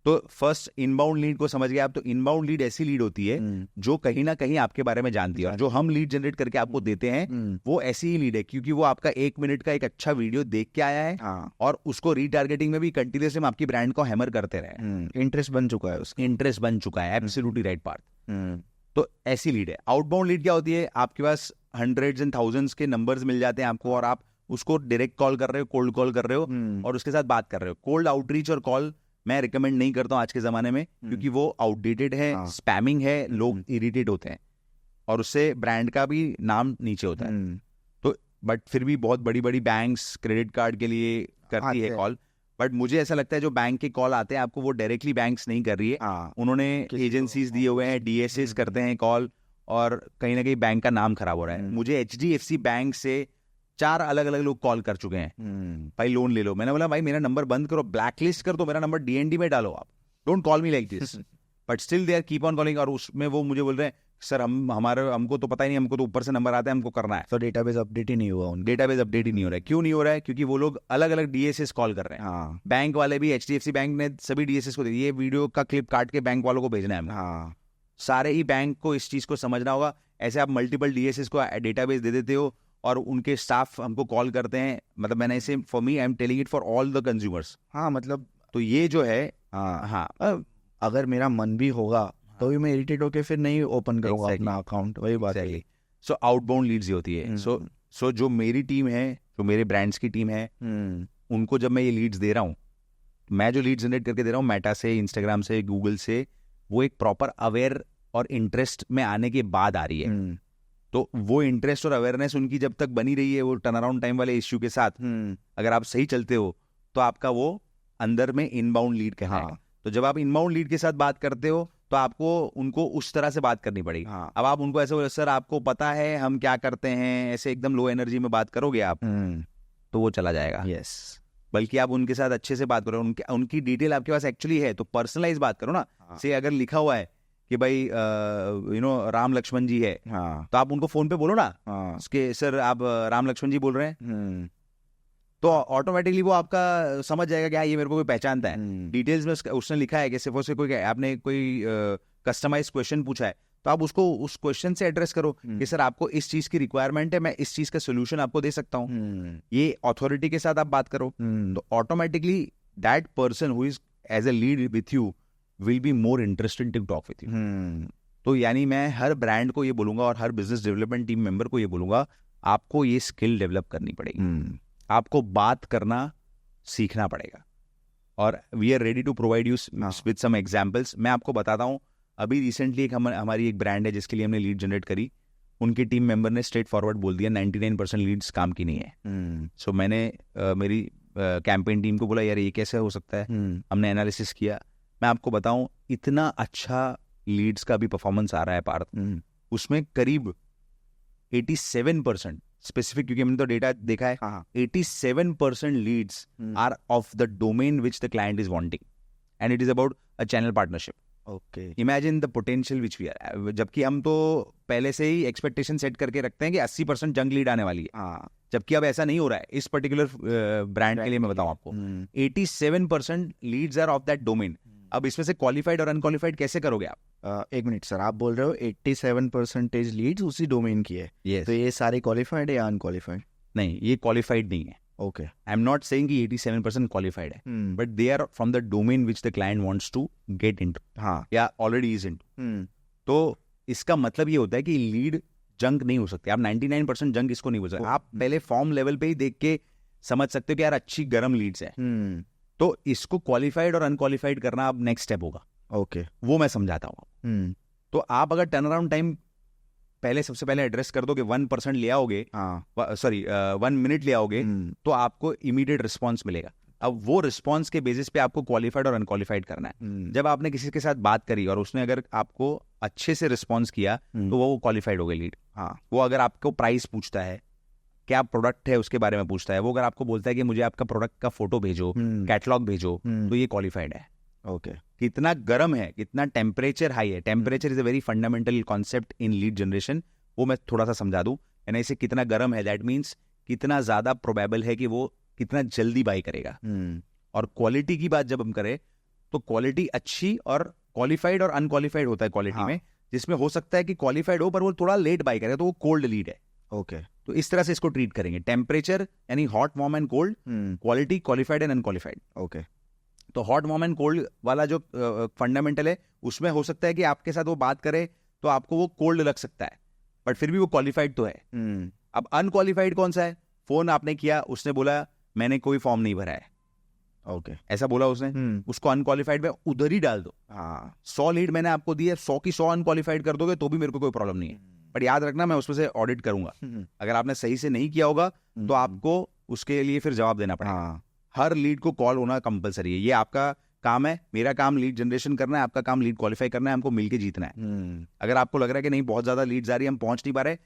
तो फर्स्ट इनबाउंड लीड को समझ गए आप। तो इनबाउंड लीड ऐसी लीड होती है जो कहीं ना कहीं आपके बारे में जानती है, और जो हम लीड जनरेट करके आपको देते हैं वो ऐसी ही लीड है क्योंकि वो आपका 1 मिनट का एक अच्छा वीडियो देख के आया है और उसको रीटारगेटिंग में भी कंटिन्यूअसली हम आपकी ब्रांड को हैमर करते रहे। इंटरेस्ट बन चुका है, उसका इंटरेस्ट बन चुका है। Absolutely right part. तो ऐसी लीड है। आउटबाउंड लीड क्या होती है? आपके पास हंड्रेड्स एंड थाउजेंड्स के नंबर्स मिल जाते हैं आपको, और आप उसको डायरेक्ट कॉल कर रहे हो, कोल्ड कॉल कर रहे हो और उसके साथ बात कर रहे हो। कोल्ड आउटरीच और कॉल मैं रिकमेंड नहीं करता हूं आज के जमाने में, क्योंकि वो आउटडेटेड है, स्पैमिंग है, लोग इरिटेट होते हैं और उससे ब्रांड का भी नाम नीचे होता है। तो बट फिर भी बहुत बड़ी बड़ी बैंक्स क्रेडिट कार्ड के लिए करती है कॉल, बट मुझे ऐसा लगता है जो बैंक के कॉल आते हैं आपको, वो डायरेक्टली बैंक्स नहीं कर रही है, उन्होंने एजेंसीज दिए हुए हैं, DSAs करते हैं कॉल, और कहीं ना कहीं बैंक का नाम खराब हो रहा है। मुझे HDFC बैंक से 4 अलग अलग लोग कॉल कर चुके हैं, भाई लोन ले लो। मैंने बोला भाई मेरा नंबर बंद करो, ब्लैकलिस्ट कर दो, मेरा नंबर DND में डालो, आप don't call me like this. But still they are keep on calling, और उसमें वो मुझे बोल रहे हैं सर हमको तो पता ही नहीं, हमको तो ऊपर से नंबर आता है, हमको करना है। तो डेटाबेस अपडेट ही नहीं हुआ, डेटाबेस अपडेट ही नहीं हो रहा है। क्यों नहीं हो रहा है? क्योंकि वो लोग अलग अलग DSAs कॉल कर रहे हैं। बैंक वाले भी, HDFC बैंक ने सभी DSAs को दे दिए, ये वीडियो का क्लिप काट के बैंक वालों को भेजना है हमें। सारे ही बैंक को इस चीज को समझना होगा। ऐसे आप मल्टीपल DSAs को डेटाबेस दे देते हो और उनके स्टाफ हमको कॉल करते हैं। मतलब मैंने इसे, for me I am telling it for all the consumers. मतलब तो ये जो है, अगर मेरा मन भी होगा तो भी मैं इरिटेट होके फिर नहीं ओपन करूंगा अपना अकाउंट। वही बात है। सो आउटबाउंड लीड्स होती है। सो जो मेरी टीम है, जो मेरे ब्रांड्स की टीम है, उनको जब मैं ये लीड्स दे रहा हूँ, मैं जो लीड जनरेट करके दे रहा हूँ मेटा से, इंस्टाग्राम से, गूगल से, वो एक प्रॉपर अवेयर और इंटरेस्ट में आने के बाद आ रही है। तो वो इंटरेस्ट और अवेयरनेस उनकी जब तक बनी रही है, वो टर्न अराउंड टाइम वाले इश्यू के साथ, अगर आप सही चलते हो तो आपका वो अंदर में इनबाउंड लीड कहलाएगा। तो जब आप इनबाउंड लीड के साथ बात करते हो तो आपको उनको उस तरह से बात करनी पड़ेगी। अब आप उनको ऐसे बोले सर आपको पता है हम क्या करते हैं, ऐसे एकदम लो एनर्जी में बात करोगे आप, तो वो चला जाएगा। यस। बल्कि आप उनके साथ अच्छे से बात करो, उनकी डिटेल आपके पास एक्चुअली है तो पर्सनलाइज बात करो ना। से अगर लिखा हुआ है कि भाई राम लक्ष्मण जी है, हाँ तो आप उनको फोन पे बोलो ना हाँ उसके सर आप राम लक्ष्मण जी बोल रहे हैं, तो ऑटोमेटिकली वो आपका समझ जाएगा कि हाँ ये मेरे को कोई पहचानता है। डिटेल्स में उसने लिखा है कि सिर्फ उससे कोई आपने कोई कस्टमाइज क्वेश्चन पूछा है, तो आप उसको उस क्वेश्चन से एड्रेस करो कि सर आपको इस चीज की रिक्वायरमेंट है, मैं इस चीज का सोल्यूशन आपको दे सकता हूँ, ये अथॉरिटी के साथ आप बात करो, तो automatically that person who is as a lead with you will be more interested to talk with you. तो यानी मैं हर ब्रांड को ये बोलूंगा और हर बिजनेस डेवलपमेंट टीम मेंबर को ये बोलूंगा, आपको ये स्किल डेवलप करनी पड़ेगी, आपको बात करना सीखना पड़ेगा। और we are ready to provide you with some examples. मैं आपको बताता हूँ, अभी रिसेंटली हमारी एक ब्रांड है जिसके लिए हमने लीड जनरेट करी, उनकी टीम मेंबर ने स्ट्रेट फॉरवर्ड बोल दिया 99% लीड्स काम की नहीं है। सो मैंने मेरी कैंपेन टीम को बोला यार ये कैसे हो सकता है, हमने एनालिसिस किया। मैं आपको बताऊं, इतना अच्छा लीड्स का भी परफॉर्मेंस आ रहा है पार्थ, उसमें करीब 87% स्पेसिफिक, क्योंकि हमने तो डेटा देखा है, 87% leads are of the domain which the client is wanting and it is about a channel partnership. Okay, imagine the potential which we are, जबकि हम तो पहले से ही एक्सपेक्टेशन सेट करके रखते हैं कि 80% जंक लीड आने वाली है, जबकि अब ऐसा नहीं हो रहा है। इस पर्टिकुलर ब्रांड के लिए मैं बताऊं आपको, 87% leads are of that domain. अब इसमें से क्वालिफाइड और अनक्वालिफाइड कैसे करोगे आप? एक मिनट सर, आप बोल रहे हो 87% लीड्स उसी डोमेन की है, yes. तो ये सारे क्वालिफाइड है या अनक्वालिफाइड? नहीं, ये क्वालिफाइड नहीं है। Okay, I am not saying कि 87% क्वालिफाइड है, but they are from the domain which the client wants to get into, हाँ, या ऑलरेडी इज इनटू। तो इसका मतलब ये होता है कि लीड जंक नहीं हो सकती। आप 99% जंक इसको नहीं बोल सकते। आप पहले फॉर्म लेवल पे ही देख के समझ सकते हो कि यार अच्छी गर्म लीड्स है, तो इसको क्वालिफाइड और अनक्वालिफाइड करना अब नेक्स्ट स्टेप होगा। ओके, वो मैं समझाता हूँ। तो आप अगर टर्न अराउंड टाइम पहले सबसे पहले एड्रेस कर दो कि 1% ले आओगे, 1 मिनट ले आओगे, तो आपको इमीडिएट रिस्पॉन्स मिलेगा। अब वो रिस्पॉन्स के बेसिस पे आपको क्वालिफाइड और अनक्वालिफाइड करना है। जब आपने किसी के साथ बात करी और उसने अगर आपको अच्छे से रिस्पॉन्स किया, तो वो क्वालिफाइड हो गई लीड। वो अगर आपको प्राइस पूछता है, क्या प्रोडक्ट है उसके बारे में पूछता है, वो अगर आपको बोलता है कि मुझे आपका प्रोडक्ट का फोटो भेजो, कैटलॉग भेजो, तो ये क्वालिफाइड है। ओके, कितना गर्म है, कितना टेम्परेचर हाई है। Temperature is a very fundamental concept in lead generation, वो मैं थोड़ा सा समझा दूं। यानी इसे कितना गर्म है, दैट मीन्स कितना ज्यादा प्रोबेबल है कि वो कितना जल्दी बाई करेगा। और क्वालिटी की बात जब हम करें, तो क्वालिटी अच्छी और क्वालिफाइड और अनक्वालिफाइड होता है क्वालिटी में, जिसमें हो सकता है कि क्वालिफाइड हो पर वो थोड़ा लेट बाई करेगा, तो वो कोल्ड लीड है। ओके, तो इस तरह से इसको ट्रीट करेंगे। टेम्परेचर यानी hot, warm and cold, quality, qualified and unqualified. Okay, तो हॉट, वार्म एंड कोल्ड वाला जो फंडामेंटल है, उसमें हो सकता है कि आपके साथ वो बात करे तो आपको वो कोल्ड लग सकता है, बट फिर भी वो क्वालिफाइड तो है। अब अनक्वालिफाइड कौन सा है? फोन आपने किया, उसने बोला मैंने कोई फॉर्म नहीं भरा है, ओके, ऐसा बोला उसने, उसको अनक्वालिफाइड में उधर ही डाल दो। 100 लीड मैंने आपको दी है, 100 की 100 अनक्वालिफाइड कर दोगे तो भी मेरे को कोई प्रॉब्लम नहीं है, बट याद रखना मैं उसमें से ऑडिट करूंगा। अगर आपने सही से नहीं किया होगा तो आपको उसके लिए फिर जवाब देना पड़ेगा। हर लीड को कॉल होना कंपलसरी है, ये आपका काम है। मेरा काम लीड जनरेशन करना है, आपका काम लीड क्वालिफाई करना है, हमको मिलके जीतना है। अगर आपको लग रहा है कि नहीं बहुत ज्यादा लीड्स आ रही है, हम पहुंच नहीं पा रहे,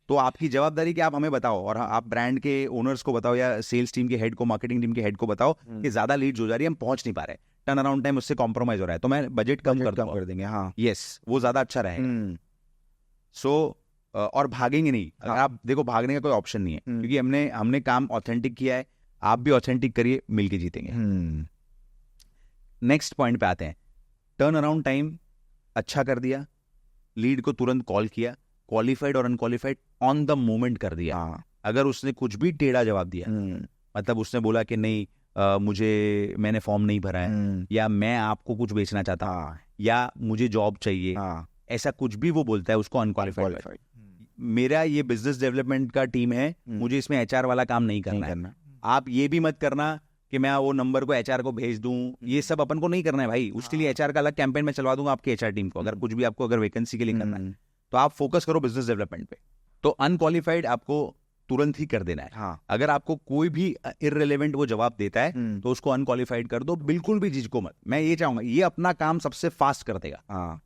तो आपकी जवाबदारी कि आप हमें बताओ और आप ब्रांड के ओनर्स को बताओ या सेल्स टीम के हेड को, मार्केटिंग टीम के हेड को बताओ कि ज्यादा लीड्स हो जा रही है, हम पहुंच नहीं पा रहे, टर्न अराउंड टाइम उससे कॉम्प्रोमाइज हो रहा है, तो मैं बजट कम कर देंगे। हाँ, यस, वो ज्यादा अच्छा रहेगा। सो और भागेंगे नहीं। अगर आप देखो, भागने का कोई ऑप्शन नहीं है, क्योंकि हमने काम ऑथेंटिक किया है, आप भी ऑथेंटिक करिए, मिलके जीतेंगे। नेक्स्ट पॉइंट पे आते हैं। टर्न अराउंड टाइम अच्छा कर दिया, लीड को तुरंत कॉल किया, क्वालिफाइड और अनक्वालिफाइड ऑन द मोमेंट कर दिया। अगर उसने कुछ भी टेढ़ा जवाब दिया, मतलब उसने बोला कि नहीं मैंने फॉर्म नहीं भरा है, या मैं आपको कुछ बेचना चाहता हूँ, या मुझे जॉब चाहिए, ऐसा कुछ भी वो बोलता है, उसको अनक्वालिफाइड। मेरा ये बिजनेस डेवलपमेंट का टीम है, मुझे इसमें एचआर वाला काम नहीं करना है। आप ये भी मत करना कि मैं वो नंबर को एचआर को भेज दूं, ये सब अपन को नहीं करना है भाई। उसके लिए एचआर का अलग कैंपेन में चलवा दूंगा आपके एचआर टीम को, अगर कुछ भी आपको अगर वैकेंसी के लिए करना है, तो आप फोकस करो बिजनेस डेवलपमेंट पे। तो अनक्वालिफाइड आपको तुरंत ही कर देना है। अगर आपको कोई भी इररिलेवेंट वो जवाब देता है, तो उसको अनक्वालिफाइड कर दो, बिल्कुल भी झिझको मत। मैं ये चाहूंगा, ये अपना काम सबसे फास्ट कर देगा।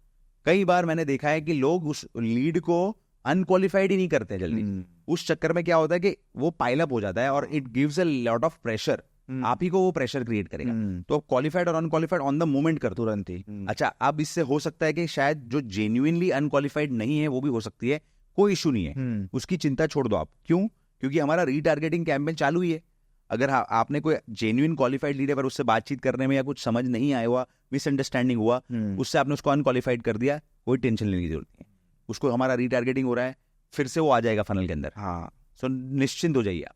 कई बार मैंने देखा है कि लोग उस लीड को अनक्वालिफाइड ही नहीं करते जल्दी। उस चक्कर में क्या होता है कि वो पाइल अप हो जाता है और it gives a lot of pressure आप ही को वो प्रेशर क्रिएट करेगा। तो क्वालिफाइड और अनक्वालिफाइड ऑन द मोमेंट कर तुरंत ही। अच्छा, अब इससे हो सकता है कि शायद जो जेन्युइनली अनक्वालिफाइड नहीं है वो भी हो सकती है, कोई इशू नहीं है, उसकी चिंता छोड़ दो आप। क्यों? क्योंकि हमारा रीटारगेटिंग कैंपेन चालू ही है। अगर आपने कोई जेन्युइन क्वालिफाइड लीड है पर उससे बातचीत करने में या कुछ समझ नहीं आया हुआ, मिसअंडरस्टैंडिंग हुआ, उससे आपने उसको अनक्वालिफाइड कर दिया, कोई टेंशन लेने की जरूरत नहीं है। उसको हमारा रीटारगेटिंग हो रहा है, फिर से वो आ जाएगा फनल के अंदर। हाँ, सो निश्चिंत हो जाइए आप।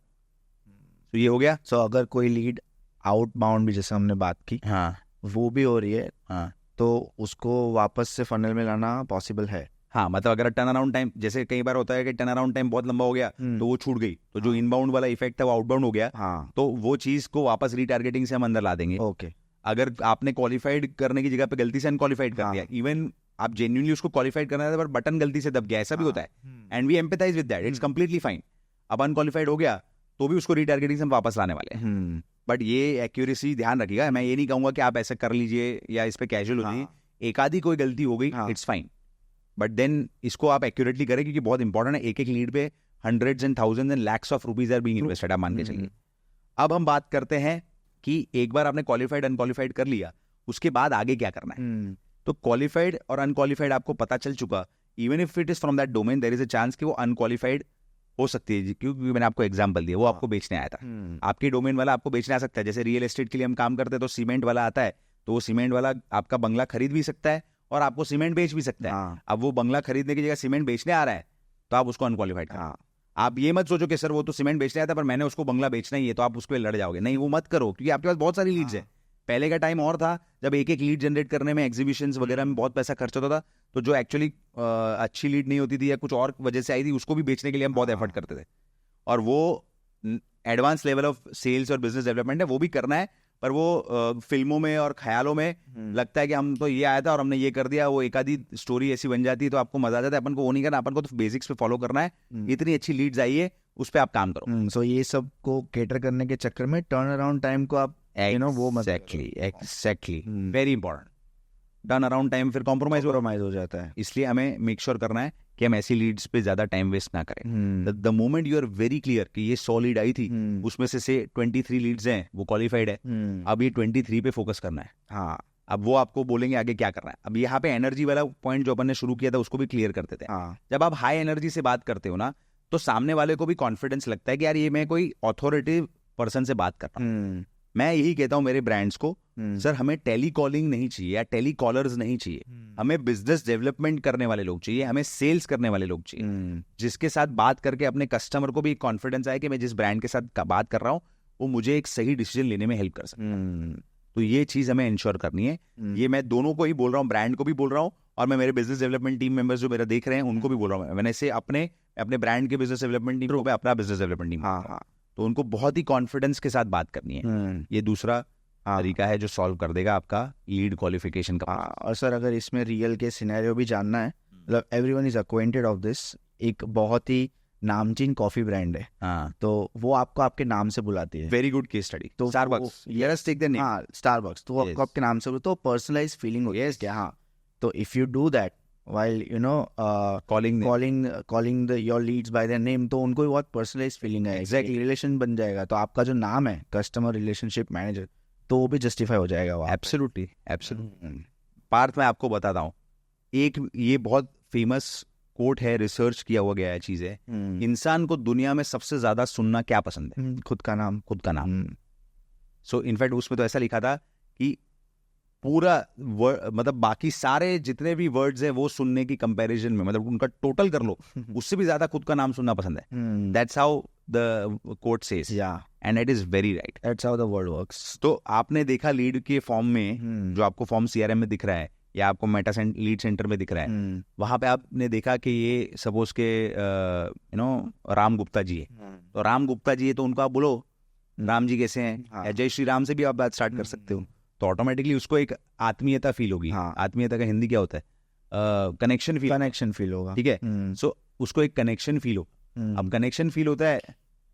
तो ये हो गया। सो अगर कोई लीड आउटबाउंड भी जैसे हमने बात की, हाँ, वो भी हो रही है, हाँ, तो उसको वापस से फनल में लाना पॉसिबल है। हाँ, मतलब अगर टर्न अराउंड टाइम, जैसे कई बार होता है कि टर्न अराउंड टाइम बहुत लंबा हो गया तो वो छूट गई, तो जो इनबाउंड वाला इफेक्ट है वो आउटबाउंड हो गया। हाँ, तो वो चीज को वापस रीटारगेटिंग से हम अंदर ला देंगे। ओके। अगर आपने क्वालिफाइड करने की जगह पे गलती से अनक्वालिफाइड कर दिया, इवन आप जेन्युइनली उसको क्वालिफाइड करना था पर बटन गलती से दब गया, ऐसा भी होता है, and we empathize with that, it's completely fine. अब अनक्वालिफाइड हो गया तो भी उसको रीटारगेटिंग से हम वापस लाने वाले हैं। बट ये एक्यूरेसी ध्यान रखिएगा, मैं ये नहीं कहूंगा कि आप ऐसा कर लीजिए या इस पे कैजुअल हो जाइए। एक आधी कोई गलती हो गई, इट्स फाइन, बट देन इसको आप एक्यूरेटली करें, क्योंकि बहुत इंपॉर्टेंट है। एक एक लीड पे hundreds and thousands and lakhs of rupees are being invested, आप मान के चलिए। अब हम बात करते हैं कि एक बार आपने क्वालिफाइड अनक्वालिफाइड कर लिया, उसके बाद आगे क्या करना है। तो क्वालिफाइड और अनक्वालिफाइड आपको पता चल चुका, even if it is from that domain, there is a chance कि वो अनक्वालिफाइड हो सकती है, क्योंकि मैंने आपको एग्जांपल दिया, वो आपको बेचने आया था। आपके डोमेन वाला आपको बेचने आ सकता है। जैसे रियल एस्टेट के लिए हम काम करते हैं, तो सीमेंट वाला आता है, तो वो सीमेंट वाला आपका बंगला खरीद भी सकता है और आपको सीमेंट बेच भी सकता है। अब वो बंगला खरीदने की जगह सीमेंट बेचने आ रहा है, तो आप उसको अनक्वालिफाइड करो। आप ये मत सोचो कि सर वो तो सीमेंट बेचने आया था पर मैंने उसको बंगला बेचना ही है, तो आप उस पर लड़ जाओगे। नहीं, वो मत करो, क्योंकि आपके पास बहुत सारी लीड्स है। पहले का टाइम और था जब एक एक लीड जनरेट करने में, एग्जीबिशंस वगैरह में बहुत पैसा खर्च होता था, तो जो एक्चुअली अच्छी लीड नहीं होती थी या कुछ और वजह से आई थी, उसको भी बेचने के लिए हम बहुत एफर्ट करते थे। और वो एडवांस लेवल ऑफ सेल्स और बिजनेस डेवलपमेंट है, वो भी करना है, पर वो फिल्मों में और ख्यालों में लगता है कि हम तो ये आया था और हमने ये कर दिया, वो एक आधी स्टोरी ऐसी बन जाती है तो आपको मजा आ जाता है। अपन को वो नहीं करना, अपन को तो बेसिक्स पे फॉलो करना है। इतनी अच्छी लीड्स आई है, उस पर आप काम करो। सो ये सब को केटर करने के चक्कर में टर्न अराउंड टाइम को आप वो मत, exactly very important. Turn around time फिर कॉम्प्रोमाइज हो जाता है, इसलिए हमें मेक श्योर करना है कि हम ऐसी लीड्स पे ज्यादा टाइम वेस्ट ना करें। The moment you are very clear कि ये 100 लीड आई थी, उसमें से 23 लीड्स हैं वो क्वालिफाइड है, अब ये 23 पे फोकस करना है। हाँ, अब वो आपको बोलेंगे आगे क्या करना है। अब यहाँ पे एनर्जी वाला पॉइंट जो अपन ने शुरू किया था उसको भी क्लियर करते थे। जब आप हाई एनर्जी से बात करते हो ना, तो सामने वाले को भी कॉन्फिडेंस लगता है कि यार ये मैं कोई अथॉरिटी पर्सन से बात कर रहा हूँ। मैं यही कहता हूँ मेरे ब्रांड्स को, सर हमें टेली कॉलिंग नहीं चाहिए या टेली कॉलर्स नहीं चाहिए, हमें बिजनेस डेवलपमेंट करने वाले लोग चाहिए, हमें सेल्स करने वाले लोग चाहिए, जिसके साथ बात करके अपने कस्टमर को भी कॉन्फिडेंस आए कि मैं जिस ब्रांड के साथ बात कर रहा हूँ वो मुझे एक सही डिसीजन लेने में हेल्प कर सकता है। तो ये चीज हमें इंश्योर करनी है। ये मैं दोनों को ही बोल रहा हूँ, ब्रांड को भी बोल रहा हूँ और मैं मेरे बिजनेस डेवलपमेंट टीम मेंबर्स जो मेरा देख रहे हैं उनको भी बोल रहा हूँ। मैंने से अपने ब्रांड के बिजनेस डेवलपमेंट टीम को अपना बिजनेस डेवलपमेंट टीम, तो उनको बहुत ही कॉन्फिडेंस के साथ बात करनी है। ये दूसरा तरीका है जो सॉल्व कर देगा आपका लीड क्वालिफिकेशन का। और सर अगर इसमें रियल के सिनेरियो भी जानना है, मतलब everyone is acquainted of this, एक बहुत ही नामचीन कॉफी ब्रांड है, तो वो आपको आपके नाम से बुलाती है। Very good case study. तो Starbucks, let us take the name. हाँ, स्टारबक्स, तो वो आपको आपके नाम से, तो पर्सनलाइज फीलिंग होती है क्या? हाँ, तो if you do that while calling your leads by their name, तो उनको भी बहुत पर्सनलाइज फीलिंग है, एग्जैक्टली रिलेशन बन जाएगा। तो आपका जो नाम है कस्टमर रिलेशनशिप मैनेजर, तो वो भी जस्टिफाई हो जाएगा। Absolutely absolutely. पार्थ मैं आपको बताता हूँ, एक ये बहुत फेमस कोट है, रिसर्च किया हुआ गया है चीज है, इंसान को दुनिया में सबसे ज्यादा सुनना क्या पसंद है? खुद का नाम। सो इनफैक्ट उसमें तो ऐसा लिखा था कि पूरा मतलब बाकी सारे जितने भी वर्ड्स हैं वो सुनने की कंपैरिजन में, मतलब उनका टोटल कर लो, उससे भी ज्यादा खुद का नाम सुनना पसंद है। That's how the quote says, and it is very right. That's how the world works. तो आपने देखा लीड के फॉर्म में, जो आपको फॉर्म CRM में दिख रहा है या आपको मेटा लीड सेंटर में दिख रहा है, वहां पे आपने देखा कि ये सपोज के राम गुप्ता जी है, तो राम गुप्ता जी है तो उनको आप बोलो राम जी कैसे हैं, जय श्री राम से भी आप बात स्टार्ट कर सकते हो, तो ऑटोमेटिकली उसको एक आत्मीयता फील होगी। आत्मीयता का हिंदी क्या होता है? कनेक्शन फील होगा, ठीक है। सो उसको एक कनेक्शन फील हो। अब कनेक्शन फील होता है,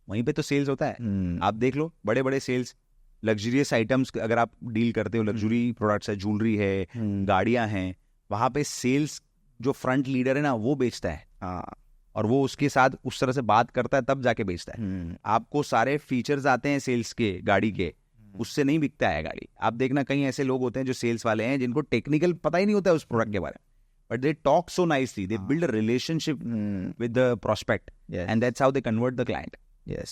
वहीं पे तो सेल्स होता है। आप देख लो बड़े बड़े सेल्स, लग्जरियस आइटम्स अगर आप डील करते हो, लग्जरी प्रोडक्ट्स है, ज्वेलरी है, गाड़ियां हैं, वहां पे सेल्स जो फ्रंट लीडर है ना वो बेचता है, और वो उसके साथ उस तरह से बात करता है तब जाके बेचता है। आपको सारे फीचर्स आते हैं सेल्स के गाड़ी के, उससे नहीं बिकता है गाड़ी। आप देखना कहीं ऐसे लोग होते हैं जो सेल्स वाले हैं जिनको टेक्निकल पता ही नहीं होता है उस प्रोडक्ट के बारे में, but they talk so nicely, they build a relationship with the prospect and that's how they convert the client. Yes.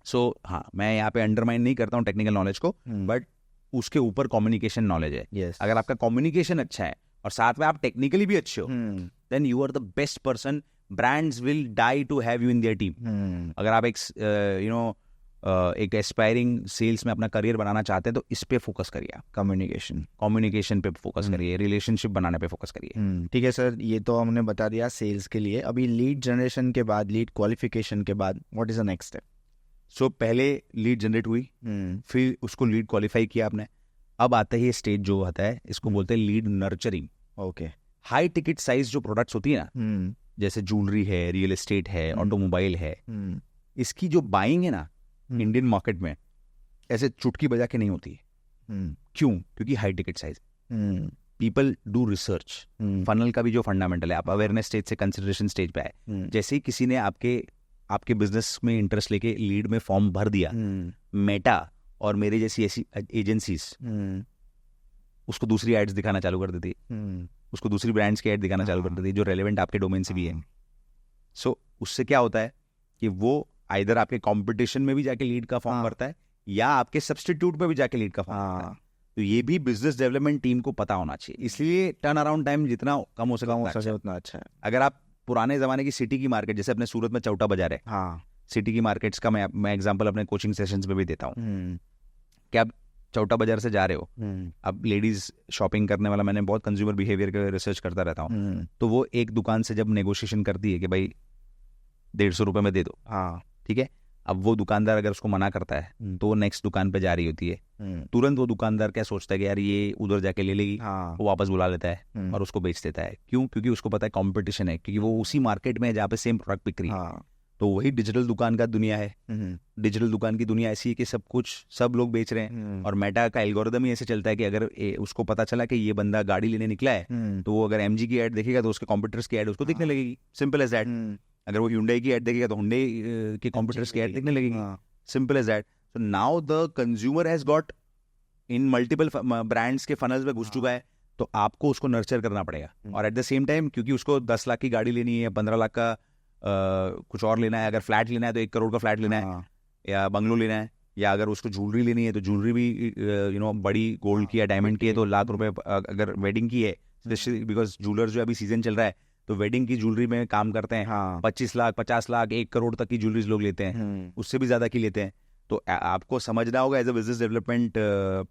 So हाँ, मैं यहाँ पे अंडरमाइन नहीं करता हूँ टेक्निकल नॉलेज को, बट उसके ऊपर कम्युनिकेशन नॉलेज है। Yes. अगर आपका कम्युनिकेशन अच्छा है और साथ में आप टेक्निकली भी अच्छे हो, then you are the best person. Brands will die to have you in their team. अगर आप एक एक एस्पायरिंग सेल्स में अपना करियर बनाना चाहते हैं तो इस पे फोकस करिए, आप कम्युनिकेशन पे फोकस करिए, रिलेशनशिप बनाने पे फोकस करिए। ठीक है सर, ये तो हमने बता दिया सेल्स के लिए। अभी लीड जनरेशन के बाद, लीड क्वालिफिकेशन के बाद what is the next step? So पहले लीड जनरेट हुई, फिर उसको लीड क्वालिफाई किया आपने, अब आता है ये स्टेज जो आता है, इसको बोलते हैं lead nurturing. Okay. High ticket size जो प्रोडक्ट्स होती है ना, जैसे ज्वेलरी है, रियल एस्टेट है, ऑटोमोबाइल है, इसकी जो बाइंग है ना इंडियन मार्केट में ऐसे चुटकी बजा के नहीं होती है। क्यों? क्योंकि high ticket size, people do research. Funnel का भी जो फंडामेंटल है, आप अवेयरनेस स्टेज से कंसिडरेशन स्टेज पे आए, जैसे ही किसी ने आपके बिजनेस में इंटरेस्ट लेके लीड में फॉर्म भर दिया, मेटा और मेरी जैसी ऐसी एजेंसीज उसको दूसरी एड्स दिखाना चालू कर देती, उसको दूसरी ब्रांड्स की एड दिखाना चालू कर देती जो रेलेवेंट आपके डोमेन से भी है। सो उससे क्या होता है कि वो आइदर आपके कंपटीशन में भी जाके लीड का फॉर्म भरता है या आपके सब्स्टिट्यूट पे भी जाके लीड का फॉर्म भरता है। तो ये भी बिजनेस डेवलपमेंट टीम को पता होना चाहिए, इसलिए टर्न अराउंड टाइम जितना कम हो सके उतना अच्छा है। अगर आप पुराने जमाने की सिटी की मार्केट, जैसे अपने सूरत में चौटा बाजार है, सिटी की मार्केट्स का मैं एग्जांपल अपने कोचिंग सेशंस में भी देता हूँ कि आप चौटा बाजार से जा रहे हो, अब लेडीज शॉपिंग करने वाला, मैंने बहुत कंज्यूमर बिहेवियर का रिसर्च करता रहता हूँ, तो वो एक दुकान से जब नेगोशिएशन करती है कि भाई 150 रुपये में दे दो, ठीक है, अब वो दुकानदार अगर उसको मना करता है तो वो नेक्स्ट दुकान पे जा रही होती है, तुरंत वो दुकानदार क्या सोचता है कि यार ये उधर जाके ले लेगी, वो वापस बुला लेता है और उसको बेच देता है। क्यों? क्योंकि उसको पता है कंपटीशन है, क्योंकि वो उसी मार्केट में है जहाँ पे सेम प्रोडक्ट बिक रही है। तो वही डिजिटल दुकान का दुनिया है। डिजिटल दुकान की दुनिया ऐसी है कि सब लोग बेच रहे हैं, और मेटा का एल्गोरिदम ही ऐसे चलता है कि अगर उसको पता चला कि ये बंदा गाड़ी लेने निकला है, तो वो अगर एमजी की एड देखेगा तो उसके कॉम्पिटिटर्स की एड उसको दिखने लगेगी, सिंपल एज दैट। अगर वो Hyundai की एड देखेगा तो Hyundai के कॉम्पिटिटर्स की एड दिखने लगेगी, simple as that. So now the consumer has got in multiple brands के फनल्स में घुस चुका है, तो आपको उसको नर्चर करना पड़ेगा। और एट द सेम टाइम, क्योंकि उसको 10 लाख की गाड़ी लेनी है, 15 लाख का कुछ और लेना है, अगर फ्लैट लेना है तो 1 करोड़ का फ्लैट लेना है, या बंगलो लेना है, या अगर उसको ज्वेलरी लेनी है तो ज्वेलरी भी बड़ी गोल्ड की या डायमंड की है तो लाख रुपए, अगर वेडिंग की है, बिकॉज ज्वेलर जो अभी सीजन चल रहा है तो वेडिंग की ज्वेलरी में काम करते हैं, 25 लाख 50 लाख 1 करोड़ तक की ज्वेलरीज लोग लेते हैं, उससे भी ज्यादा की लेते हैं। तो आपको समझना होगा as a business development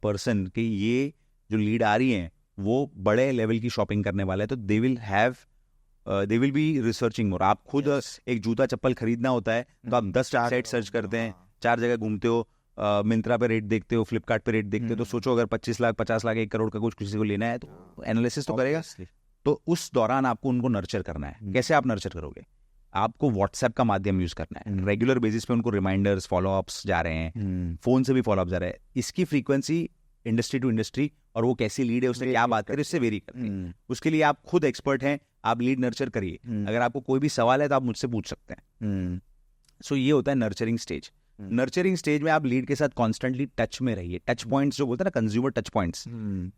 person कि ये जो लीड आ रही हैं वो बड़े लेवल की शॉपिंग करने वाले हैं, तो दे विल बी रिसर्चिंग मोर। आप खुद एक जूता चप्पल खरीदना होता है तो आप 10 साइट सर्च करते हैं, 4 जगह घूमते हो, मिंत्रा पे रेट देखते हो, फ्लिपकार्ट पे रेट देखते हो, तो सोचो अगर 25 लाख 50 लाख 1 करोड़ का कुछ किसी को लेना है तो एनालिसिस तो करेगा। तो उस दौरान आपको उनको नर्चर करना है। कैसे आप नर्चर करोगे? आपको व्हाट्सएप का माध्यम यूज करना है, रेगुलर बेसिस पे उनको रिमाइंडर्स, फॉलोअप्स जा रहे हैं, फोन से भी फॉलोअप जा रहे हैं, इसकी फ्रीक्वेंसी इंडस्ट्री टू इंडस्ट्री और वो कैसी लीड है, उसने क्या बात करी, उससे वेरी करती है। उसके लिए आप खुद एक्सपर्ट हैं, आप लीड नर्चर करिए। अगर आपको कोई भी सवाल है तो आप मुझसे पूछ सकते हैं। सो ये होता है नर्चरिंग स्टेज। नर्चरिंग स्टेज में आप लीड के साथ कॉन्स्टेंटली टच में रहिए। टच पॉइंट्स जो बोलते हैं ना, कंज्यूमर टच पॉइंट्स,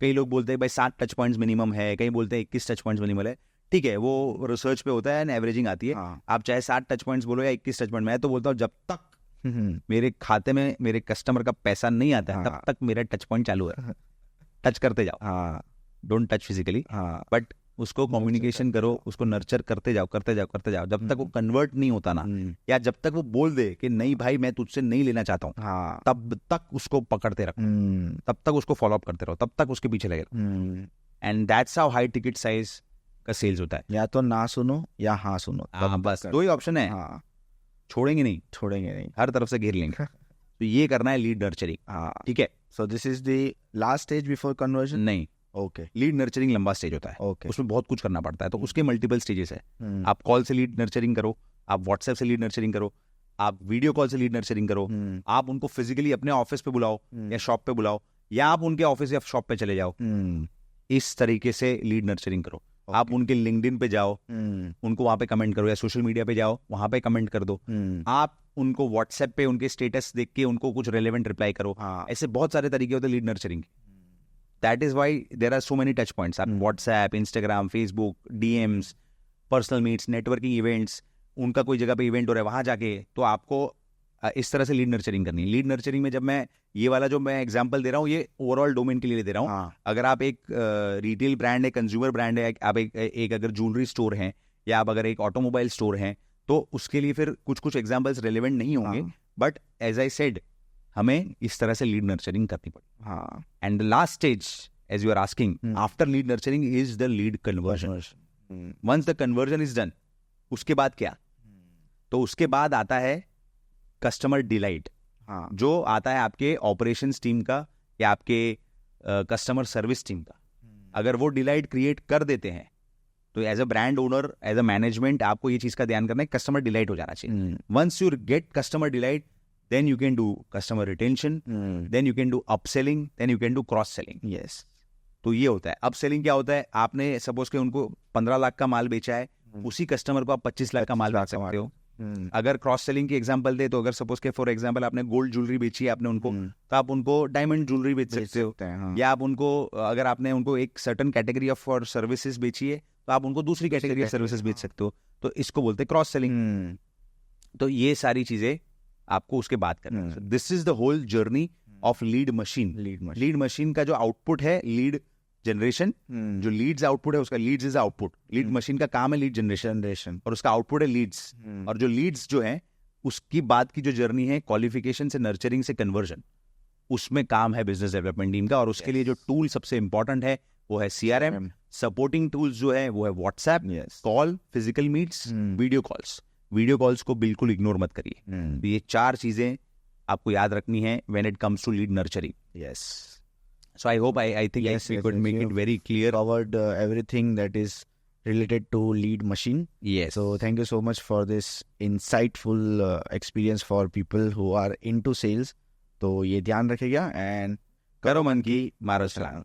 कई लोग बोलते हैं भाई 7 टच पॉइंट्स मिनिमम है, कई बोलते हैं 21 टच पॉइंट्स मिनिमम है। ठीक है, वो रिसर्च पे होता है एंड एवरेजिंग आती है। आप चाहे 7 टच पॉइंट्स बोलो या 21 टच पॉइंट, मैं तो बोलता हूँ जब तक मेरे खाते में मेरे कस्टमर का पैसा नहीं आता है तब तक मेरा टच पॉइंट चालू है। टच करते जाओ, डोंट टच फिजिकली, बट उसको कम्युनिकेशन करो, उसको नर्चर करते जाओ जब तक वो कन्वर्ट नहीं होता ना, या जब तक वो बोल दे कि नहीं भाई मैं तुझसे नहीं लेना चाहता हूँ, तब तक उसको पकड़ते रखो, तब तक उसको फॉलो अप करते रहो, तब तक उसके पीछे लगे रहो। And that's how high ticket size का सेल्स होता है। या तो ना सुनो या हाँ सुनो, बस 2 ही ऑप्शन है। छोड़ेंगे नहीं, हर तरफ से घेर लेंगे। तो ये करना है लीड नर्चरिंग। ठीक है, सो this is the last stage before conversion. नहीं, ओके, लीड नर्चरिंग लंबा स्टेज होता है। उसमें बहुत कुछ करना पड़ता है, तो उसके मल्टीपल स्टेजेस है। आप कॉल से लीड नर्चरिंग करो, आप व्हाट्सएप से लीड नर्चरिंग करो, आप वीडियो कॉल से लीड नर्चरिंग करो, आप उनको फिजिकली अपने ऑफिस पे बुलाओ या शॉप पे बुलाओ, या आप उनके ऑफिस या शॉप पे चले जाओ। इस तरीके से लीड नर्चरिंग करो। आप उनके लिंक्डइन पे जाओ, उनको वहां पे कमेंट करो, या सोशल मीडिया पे जाओ, वहां पे कमेंट कर दो। आप उनको व्हाट्सएप पे उनके स्टेटस देख के उनको कुछ रेलेवेंट रिप्लाई करो। ऐसे बहुत सारे तरीके होते हैं lead nurturing. That is why there are so many touch points. आप WhatsApp, Instagram, Facebook, DMs, personal meets, networking events, उनका कोई जगह पे इवेंट हो रहा है वहां जाके, तो आपको इस तरह से लीड नर्चरिंग करनी है। लीड नर्चरिंग में जब मैं ये वाला जो मैं एग्जांपल दे रहा हूँ, ये ओवरऑल डोमेन के लिए दे रहा हूँ। अगर आप एक रिटेल ब्रांड है, कंज्यूमर ब्रांड है, आप एक अगर ज्वेलरी स्टोर है, या आप अगर एक ऑटोमोबाइल स्टोर है, तो उसके लिए फिर कुछ कुछ एग्जांपल्स रेलेवेंट नहीं होंगे। बट एज आई सेड, हमें इस तरह से लीड नर्चरिंग करनी पड़ी। And the last stage, as you are asking, after lead nurturing is the lead conversion. Once the conversion is done, उसके बाद क्या? तो उसके बाद आता है कस्टमर डिलाइट, जो आता है आपके ऑपरेशंस टीम का या आपके कस्टमर सर्विस टीम का। अगर वो डिलाइट क्रिएट कर देते हैं, तो as a brand owner, as a management, आपको ये चीज का ध्यान करना है, कस्टमर डिलाइट हो जाना चाहिए। Once you get customer delight, then you can do customer retention, then you can do upselling, then you can do cross selling. Yes. तो ये होता है। अपसेलिंग क्या होता है? आपने सपोज के उनको 15 लाख का माल बेचा है, उसी कस्टमर को आप 25 लाख का माल बेच सकते हो। अगर क्रॉस सेलिंग की एग्जांपल दे, तो अगर सपोज के फॉर एग्जांपल आपने गोल्ड ज्वेलरी बेची है आपने उनको, तो आप उनको डायमंड ज्वेलरी बेच सकते हो। या आप उनको, अगर आपने उनको एक certain category of for services बेची है, तो आप उनको दूसरी कैटेगरी ऑफ सर्विसेज बेच सकते हो। तो इसको बोलते हैं क्रॉस सेलिंग। तो ये सारी चीजें आपको उसके बाद करना है। This is the whole journey of lead machine. Lead machine का जो आउटपुट है लीड जनरेशन, जो लीड्स आउटपुट है उसका, leads is output. Lead machine का काम है लीड जनरेशन, और उसका आउटपुट है लीड्स। और जो लीड्स जो है, उसकी बाद की जो जर्नी है क्वालिफिकेशन से नर्चरिंग से कन्वर्जन, उसमें काम है बिजनेस डेवलपमेंट टीम का। और उसके लिए जो टूल सबसे इंपॉर्टेंट है वो है CRM। सपोर्टिंग टूल्स जो है वो है WhatsApp, call, physical meets, video calls. Video calls को बिल्कुल इग्नोर मत करिए। तो ये 4 चीजें आपको याद रखनी है when it comes to lead nurturing. Yes. So I hope I think we could make it very clear. Covered everything that is related to lead machine. Yes. So thank you so much for this insightful experience for people who are into sales. तो ये ध्यान रखिएगा, and करो मन की, मारो चलान।